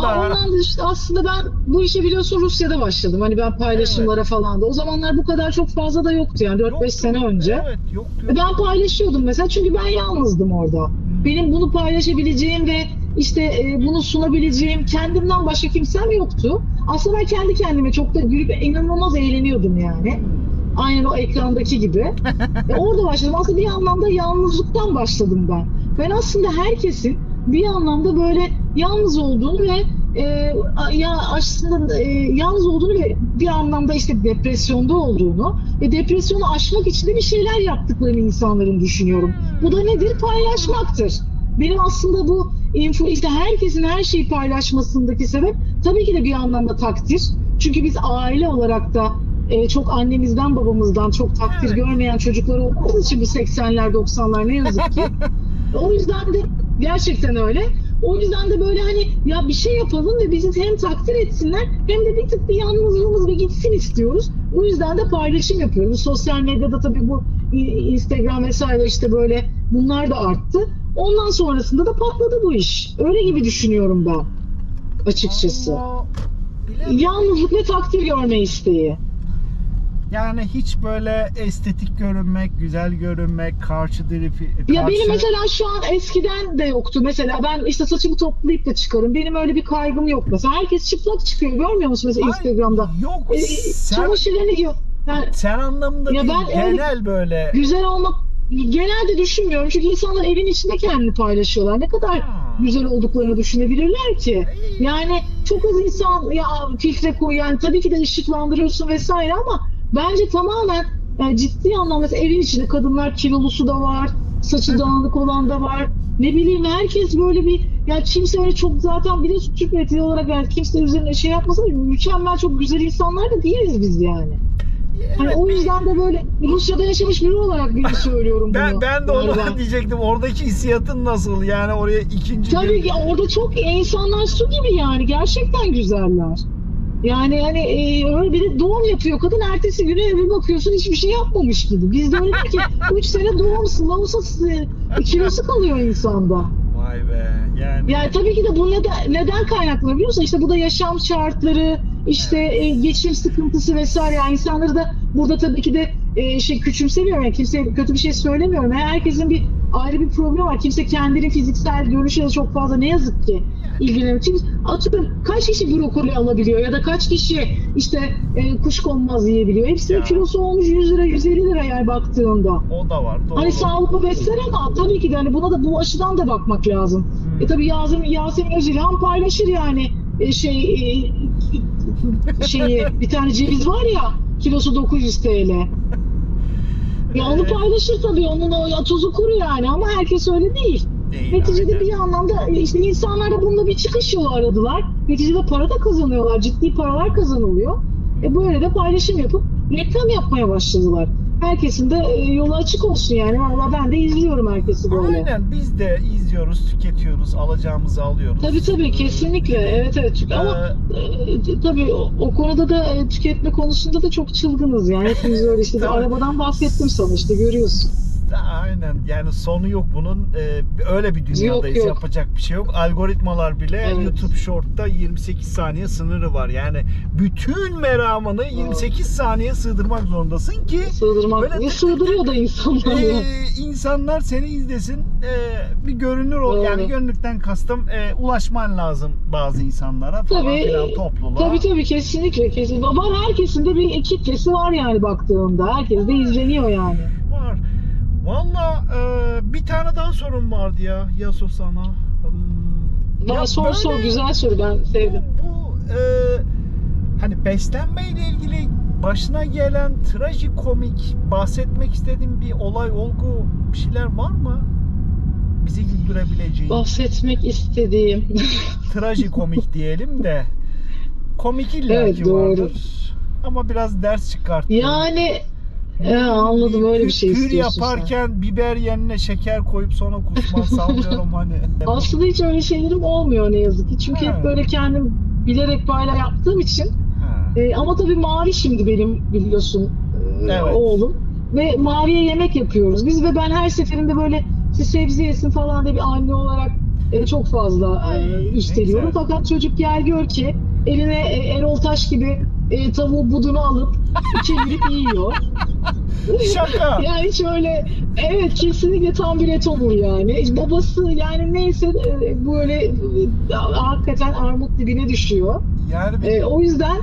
ondan da işte aslında ben bu işe biliyorsun Rusya'da başladım. Hani ben paylaşımlara falan da. O zamanlar bu kadar çok fazla da yoktu yani 4-5 sene önce. Evet yoktu. Ben paylaşıyordum mesela çünkü ben yalnızdım orada. Benim bunu paylaşabileceğim ve işte bunu sunabileceğim kendimden başka kimsem yoktu. Aslında ben kendi kendime çok da gülüp inanılmaz eğleniyordum yani. Aynen o ekrandaki gibi. Orada başladım. Aslında bir anlamda yalnızlıktan başladım ben. Ben aslında herkesin bir anlamda böyle yalnız olduğunu ve aslında yalnız olduğunu ve bir anlamda işte depresyonda olduğunu ve depresyonu aşmak için de bir şeyler yaptıklarını insanların düşünüyorum. Bu da nedir? Paylaşmaktır. Benim aslında bu işte herkesin her şeyi paylaşmasındaki sebep tabii ki de bir anlamda takdir. Çünkü biz aile olarak da çok annemizden babamızdan çok takdir görmeyen çocuklar olduğumuz için bu 80'ler 90'lar ne yazık ki. O yüzden de gerçekten öyle. O yüzden de böyle hani ya bir şey yapalım ve bizi hem takdir etsinler hem de bir tık bir yalnızlığımız bir gitsin istiyoruz. O yüzden de paylaşım yapıyoruz. Sosyal medyada tabii bu Instagram vesaire işte böyle bunlar da arttı. Ondan sonrasında da patladı bu iş. Öyle gibi düşünüyorum ben açıkçası. Yalnızlık ve takdir görme isteği. Yani hiç böyle estetik görünmek, güzel görünmek, karşı. Ya benim mesela şu an eskiden de yoktu. Mesela ben işte saçımı toplayıp da çıkarım. Benim öyle bir kaygım yok mesela. Herkes çıplak çıkıyor görmüyor musun mesela Instagram'da? Yok. Çamaşırlarını giyiyor. Yani, sen anlamında değil, genel böyle. Güzel olmak genelde düşünmüyorum. Çünkü insanlar evin içinde kendini paylaşıyorlar. Ne kadar güzel olduklarını düşünebilirler ki. Yani çok az insan ya filtre koy yani tabii ki de ışıklandırıyorsun vesaire ama bence tamamen yani ciddi anlamda evin içinde kadınlar kilolusu da var, saçı dağınık olan da var. Ne bileyim herkes böyle bir ya kimse öyle çok zaten biliyorsun Türk milleti olarak yani kimse üzerine şey yapmasa mükemmel çok güzel insanlar da değiliz biz yani. Hani o yüzden de böyle Rusya'da yaşamış biri olarak bir söylüyorum bunu. Ben de onu diyecektim. Oradaki hissiyatın nasıl? Yani oraya ikinci Tabii ki orada çok insanlar su gibi yani. Gerçekten güzeller. Yani hani öyle bir de doğum yapıyor kadın, ertesi güne bir bakıyorsun hiçbir şey yapmamış gibi. Bizde öyle değil ki 3 sene doğumsun olsa kilosu kalıyor insanda. Vay be yani. Yani tabii ki de bu neden kaynaklanıyor biliyor musun? İşte bu da yaşam şartları, işte geçim sıkıntısı vesaire. Yani insanları da burada tabii ki de küçümsemiyorum. Yani kimseye kötü bir şey söylemiyorum. Yani herkesin bir ayrı bir problemi var. Kimse kendini fiziksel görünüşe de çok fazla ne yazık ki ilgileniyor. Atıyorum kaç kişi brokoli alabiliyor ya da kaç kişi işte kuşkonmaz yiyebiliyor. Hepsinin kilosu olmuş 100 lira 150 lira yani baktığında. O da var. Doğru. Hani sağlıklı besler ama tabii ki de hani buna da bu açıdan da bakmak lazım. Tabii Yasemin Özilhan paylaşır yani şeyi bir tane ceviz var ya kilosu 900 TL. Ya onu paylaşır tabii, onun o tuzu kuru yani ama herkes öyle değil. Neticede bir anlamda işte insanlar da bununla bir çıkış yolu aradılar. Neticede para da kazanıyorlar, ciddi paralar kazanılıyor. Böyle de paylaşım yapıp reklam yapmaya başladılar. Herkesin de yolu açık olsun yani. Valla ben de izliyorum herkesi böyle. Aynen, biz de izliyoruz, tüketiyoruz, alacağımızı alıyoruz. Tabii kesinlikle. Evet. Ama tabii o konuda da tüketme konusunda da çok çılgınız yani. Hepimiz öyle işte. Arabadan bahsettim sana işte, görüyorsun. Aynen yani sonu yok bunun, öyle bir dünyadayız, yok. Yapacak bir şey yok. Algoritmalar bile YouTube Short'ta 28 saniye sınırı var yani bütün meramını 28 saniye sığdırmak zorundasın ki sığdırıyor da insanlar insanlar seni izlesin, bir görünür ol yani, görünürlükten kastım ulaşman lazım bazı insanlara falan filan, topluluğa. Tabii kesinlikle var, herkesin de bir kitlesi var yani baktığında, herkes de izleniyor yani. Var. Valla bir tane daha sorun vardı ya Yaso sana. Sor güzel soru, ben sevdim. Bu hani beslenmeyle ilgili başına gelen trajikomik, bahsetmek istediğin bir olay, olgu, bir şeyler var mı? Bizi güldürebileceğin. Bahsetmek istediğim. Trajikomik diyelim de. Komik illaki vardır. Ama biraz ders çıkarttı. Yani anladım, öyle bir şey istiyorsun yaparken sen. Biber yerine şeker koyup sonra kusman sallıyorum hani. Aslında hiç öyle şeylerim olmuyor ne yazık ki. Çünkü hep böyle kendim bilerek böyle yaptığım için. Ama tabii Mavi şimdi benim biliyorsun oğlum. Ve Mavi'ye yemek yapıyoruz biz ve ben her seferinde böyle sebze yesin falan diye bir anne olarak çok fazla üstleniyorum. Fakat çocuk gel gör ki eline Erol Taş gibi tavuğu budunu alıp çevirip yiyor. Şaka. Yani hiç öyle, evet kesinlikle tam bir etomur yani. Babası yani neyse böyle hakikaten armut dibine düşüyor. Yani o yüzden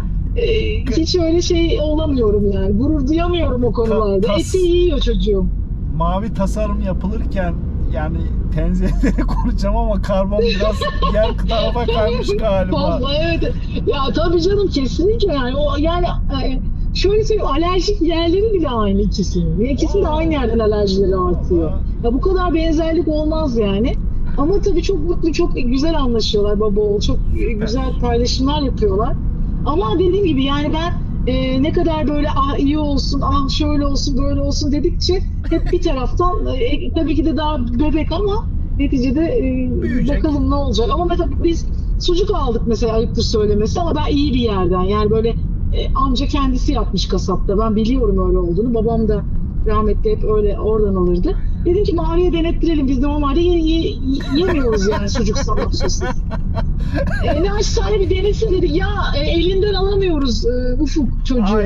hiç öyle şey olamıyorum yani. Gurur duyamıyorum o konularda. Eti yiyor çocuğum. Mavi tasarım yapılırken yani tencereleri kuracağım ama karbon biraz diğer tarafa kaymış galiba. Fazla, evet. Ya tabii canım, kesinlikle yani. O yani şöyle söyleyeyim, alerjik yerleri bile aynı ikisinin. İkisinin de aynı yerden alerjileri artıyor. Ya bu kadar benzerlik olmaz yani. Ama tabii çok mutlu, çok güzel anlaşıyorlar baba oğul. Çok güzel paylaşımlar yapıyorlar. Ama dediğim gibi yani ben ne kadar böyle iyi olsun, şöyle olsun, böyle olsun dedikçe hep bir taraftan tabii ki de daha bebek ama neticede bakalım ne olacak. Ama mesela biz sucuk aldık mesela, ayıptır söylemesi, ama ben iyi bir yerden yani böyle amca kendisi yapmış kasapta. Ben biliyorum öyle olduğunu. Babam da rahmetli hep öyle oradan alırdı. Dedim ki Mavi'ye denettirelim. Biz normalde yemiyoruz yani sucuk salatsız. Naçizane bir denesin dedik. Ya elinden alamıyoruz Ufuk çocuğu.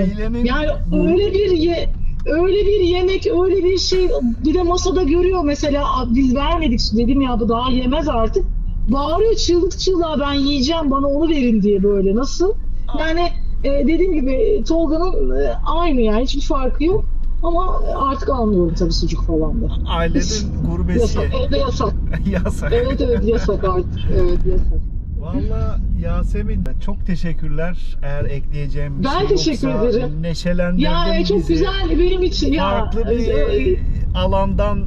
Yani öyle bir yemek, öyle bir şey, bir de masada görüyor mesela, biz vermedik dedim ya bu daha yemez artık. Bağırıyor çığlık çığlığa, ben yiyeceğim, bana onu verin diye, böyle nasıl? Yani dediğim gibi Tolga'nın aynı yani, hiçbir farkı yok. Ama artık almıyorum tabii sucuk falan da. Ailenin gurbesi. Yasak, evde yasak. Yasak. Evet yasak artık. Evet yasak. Vallahi Yasemin çok teşekkürler. Eğer ekleyeceğim bir ben teşekkür ederim. Neşelendirdin ya çok bizi. güzel benim için. Farklı bir alandan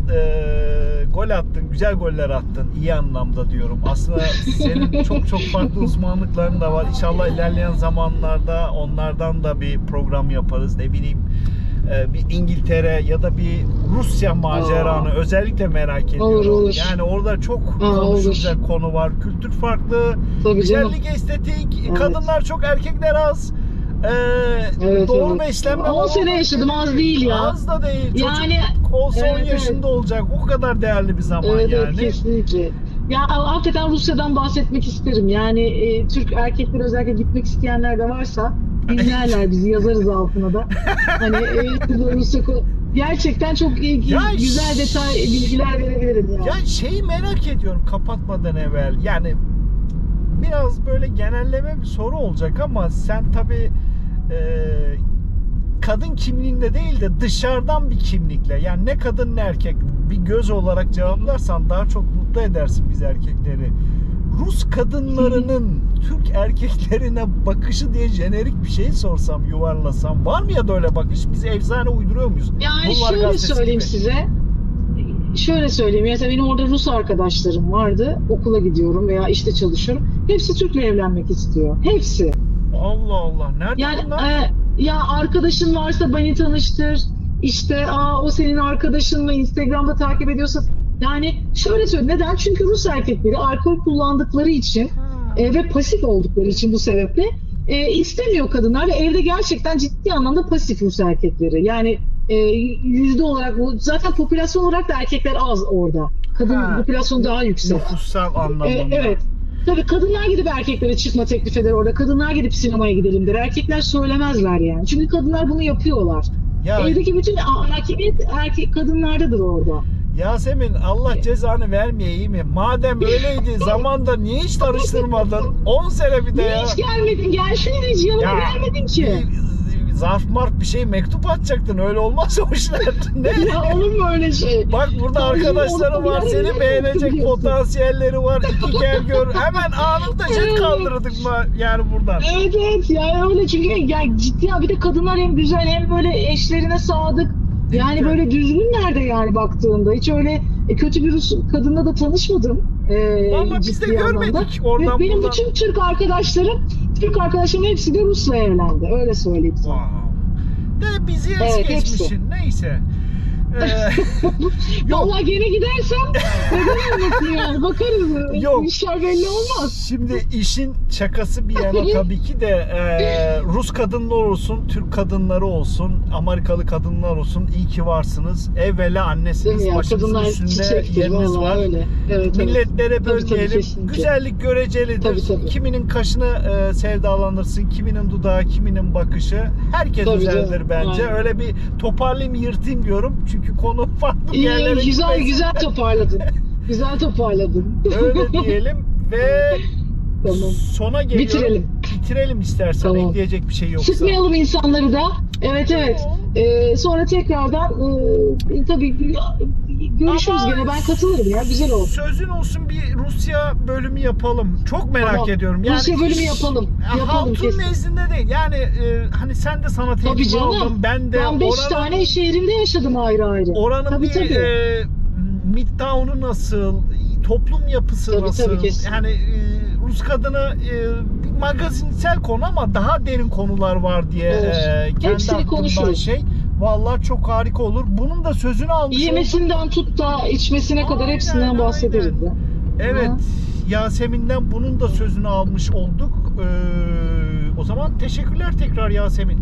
gol attın, güzel goller attın. İyi anlamda diyorum. Aslında senin çok çok farklı uzmanlıkların da var. İnşallah ilerleyen zamanlarda onlardan da bir program yaparız. Ne bileyim, bir İngiltere ya da bir Rusya maceranı özellikle merak ediyorum. Olur. Yani orada çok konuşulacak konu var. Kültür farklı, Tabii güzellik, estetik, Evet. kadınlar çok, erkekler az. Doğru beslenme 10 var. sene yaşadım, az değil ya. Az da değil. Yani Çocuk olsa 10 evet, yaşında olacak. O kadar değerli bir zaman Evet, yani. kesinlikle. Ya hakikaten Rusya'dan bahsetmek isterim. Yani Türk erkekler özellikle gitmek isteyenler de varsa dinlerler bizi, yazarız altına da. Hani Rusya gerçekten çok güzel detay bilgiler verebilirim yani. Ya şeyi merak ediyorum kapatmadan evvel. Yani biraz böyle genelleme bir soru olacak ama sen tabii kadın kimliğinde değil de dışarıdan bir kimlikle, yani ne kadın ne erkek, bir göz olarak cevaplarsan daha çok mutlu edersin biz erkekleri. Rus kadınlarının Türk erkeklerine bakışı diye jenerik bir şey sorsam, yuvarlasam, var mı ya da öyle bakış? Biz efsane uyduruyor muyuz? Yani Bulvar şöyle gazetesi söyleyeyim gibi. size. Şöyle söyleyeyim. Mesela benim orada Rus arkadaşlarım vardı. Okula gidiyorum veya işte çalışıyorum. Hepsi Türk'le evlenmek istiyor. Hepsi. Allah Allah. Nerede Yani bunlar? ya arkadaşın varsa beni tanıştır. İşte o senin arkadaşın ve Instagram'da takip ediyorsa. Yani şöyle söyleyeyim. Neden? Çünkü Rus erkekleri alkol kullandıkları için ve pasif oldukları için bu sebeple istemiyor kadınlar ve evde gerçekten ciddi anlamda pasif Rus erkekleri. Yani yüzde olarak zaten popülasyon olarak da erkekler az orada. Kadın popülasyonu daha yüksek. Nüfussal anlamda. Evet. Tabii kadınlar gidip erkeklere çıkma teklif eder orada. Kadınlar gidip sinemaya gidelim der. Erkekler söylemezler yani. Çünkü kadınlar bunu yapıyorlar. Ya, Evdeki bütün erkek kadınlardadır orada. Yasemin, Allah cezanı vermeye, iyi mi? Madem öyleydi zamanda niye hiç tanıştırmadın? 10 sene bir de Niye ya. hiç gelmedin? Gel şunu diyeceğim ama gelmedin ki. Zarf mark bir şey, mektup atacaktın, öyle olmaz o işler. Ne? Ya olur mu öyle şey? Bak burada arkadaşlarım var, seni beğenecek potansiyelleri var. İki gel gör. Hemen anında jet kaldırdık mı yani buradan? Evet yani öyle, çünkü yani ciddi ya, bir de kadınlar hem güzel hem böyle eşlerine sadık. Yani böyle düzgünler de yani baktığında. Hiç öyle kötü bir Rus kadınla da tanışmadım. Vallahi biz de görmedik oradan ve benim buradan. bütün Türk arkadaşlarım hepsi de Rus'la evlendi. Öyle söyleyeyim sana. De bizi es Evet, geçmişsin. Neyse. Yok. Vallahi gene gidersem neden olmasın yani, bakarız. Yok. İşler belli olmaz. Şimdi işin şakası bir yana tabii ki de Rus kadınlar olsun, Türk kadınları olsun, Amerikalı kadınlar olsun, iyi ki varsınız. Evvela annesiniz, Ya, başımızın kadınlar üstünde çiçektir, yeriniz vallahi var. öyle. Evet, Milletlere Tabii, bölmeyelim. kesinlikle. Güzellik görecelidir. Tabii. Kiminin kaşını sevdalanırsın, kiminin dudağı, kiminin bakışı. Herkes Tabii güzeldir canım, bence. aynen. Öyle bir toparlayayım, yırtayım diyorum. Çünkü konu farklı bir yerlere gitmesin. Güzel toparladın. Güzel toparladın. Öyle diyelim ve Tamam. sona geliyorum. Bitirelim istersen, Tamam. ekleyecek bir şey yoksa. Sıkmayalım insanları da. Evet. Sonra tekrardan tabii görüşürüz Ama gene. Ben katılırım ya. Güzel oldu. Sözün olsun, bir Rusya bölümü yapalım. Çok merak Tamam. ediyorum. Yani Rusya bölümü yapalım. Yapalım Hatun kesin. nezdinde değil. Yani hani sen de sanat Tabii eğitimi canım. aldın. Ben de Ben 5 tane şehrimde yaşadım ayrı. oranın Tabii, bir tabii. Midtown'u nasıl, toplum yapısı Tabii, nasıl? tabii, kesin. Yani Rus kadını bir magazinsel konu ama daha derin konular var diye kendi Hepsini aklımdan konuşuruz. Vallahi çok harika olur. Bunun da sözünü almış olduk. Yemesinden tut da içmesine kadar Aynen, hepsinden bahsederiz aynen. ya. Evet, Hı. Yasemin'den bunun da sözünü almış olduk. O zaman teşekkürler tekrar Yasemin.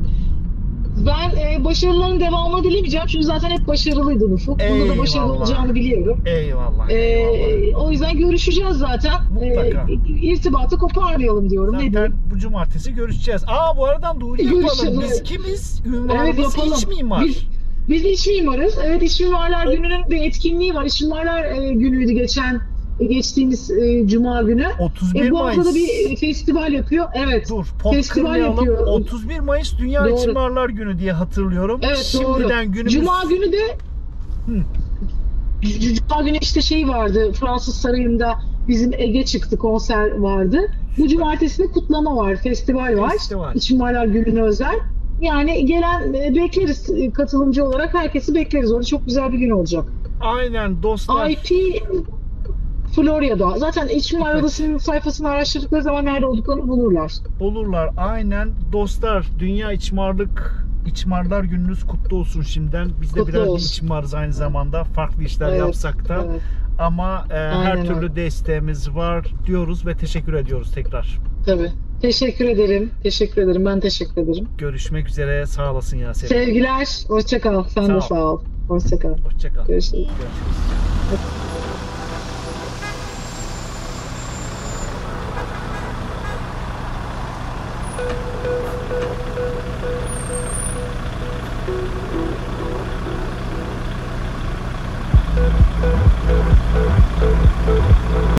Ben başarıların devamını dilemeyeceğim çünkü zaten hep başarılıydın Ufuk. Bunda da başarılı Eyvallah. olacağını biliyorum. Eyvallah. eyvallah. O yüzden görüşeceğiz zaten. Mutlaka. İrtibatı koparmayalım diyorum. Ne Zaten diyeyim? bu cumartesi görüşeceğiz. Bu aradan duyuru yapalım. Görüşelim, Biz evet. kimiz? Evet, Ünvanımız yapalım. iç mimar. Biz iç mimarız. Evet, iç mimarlar gününün bir etkinliği var. İç mimarlar günüydü geçtiğimiz Cuma günü. 31 Bu Mayıs. hafta da bir festival yapıyor. Evet. Dur, pot Festival kırmayalım. yapıyor. 31 Mayıs Dünya Doğru. İç Mimarlar Günü diye hatırlıyorum. Evet, Şimdiden doğru. günümüz... Cuma günü de Cuma günü işte şey vardı. Fransız Sarayı'nda bizim Ege çıktı, konser vardı. Bu cumartesi de kutlama var, festival var. Festival. İç Mimarlar Günü'ne özel. Yani gelen bekleriz, katılımcı olarak herkesi bekleriz. Orada çok güzel bir gün olacak. Aynen dostlar. IP Florya'da. Zaten İç Mimar Odası'nın sayfasını araştırdıkları zaman nerede olduklarını bulurlar. Olurlar. Aynen dostlar. Dünya İçmarlar gününüz kutlu olsun şimdiden. Biz de Kutlu birer bir olsun. içmarız aynı zamanda. Farklı işler Evet, yapsak da. evet. Ama her Aynen türlü öyle. desteğimiz var diyoruz ve teşekkür ediyoruz tekrar. Tabii. Teşekkür ederim. Teşekkür ederim. Ben teşekkür ederim. Görüşmek üzere. Sağ olasın Yasemin. Sevgiler. Hoşça kal. Sen Sağ de ol. sağ ol. Hoşça kal. Hoşça kal. Görüşürüz. Görüşürüz.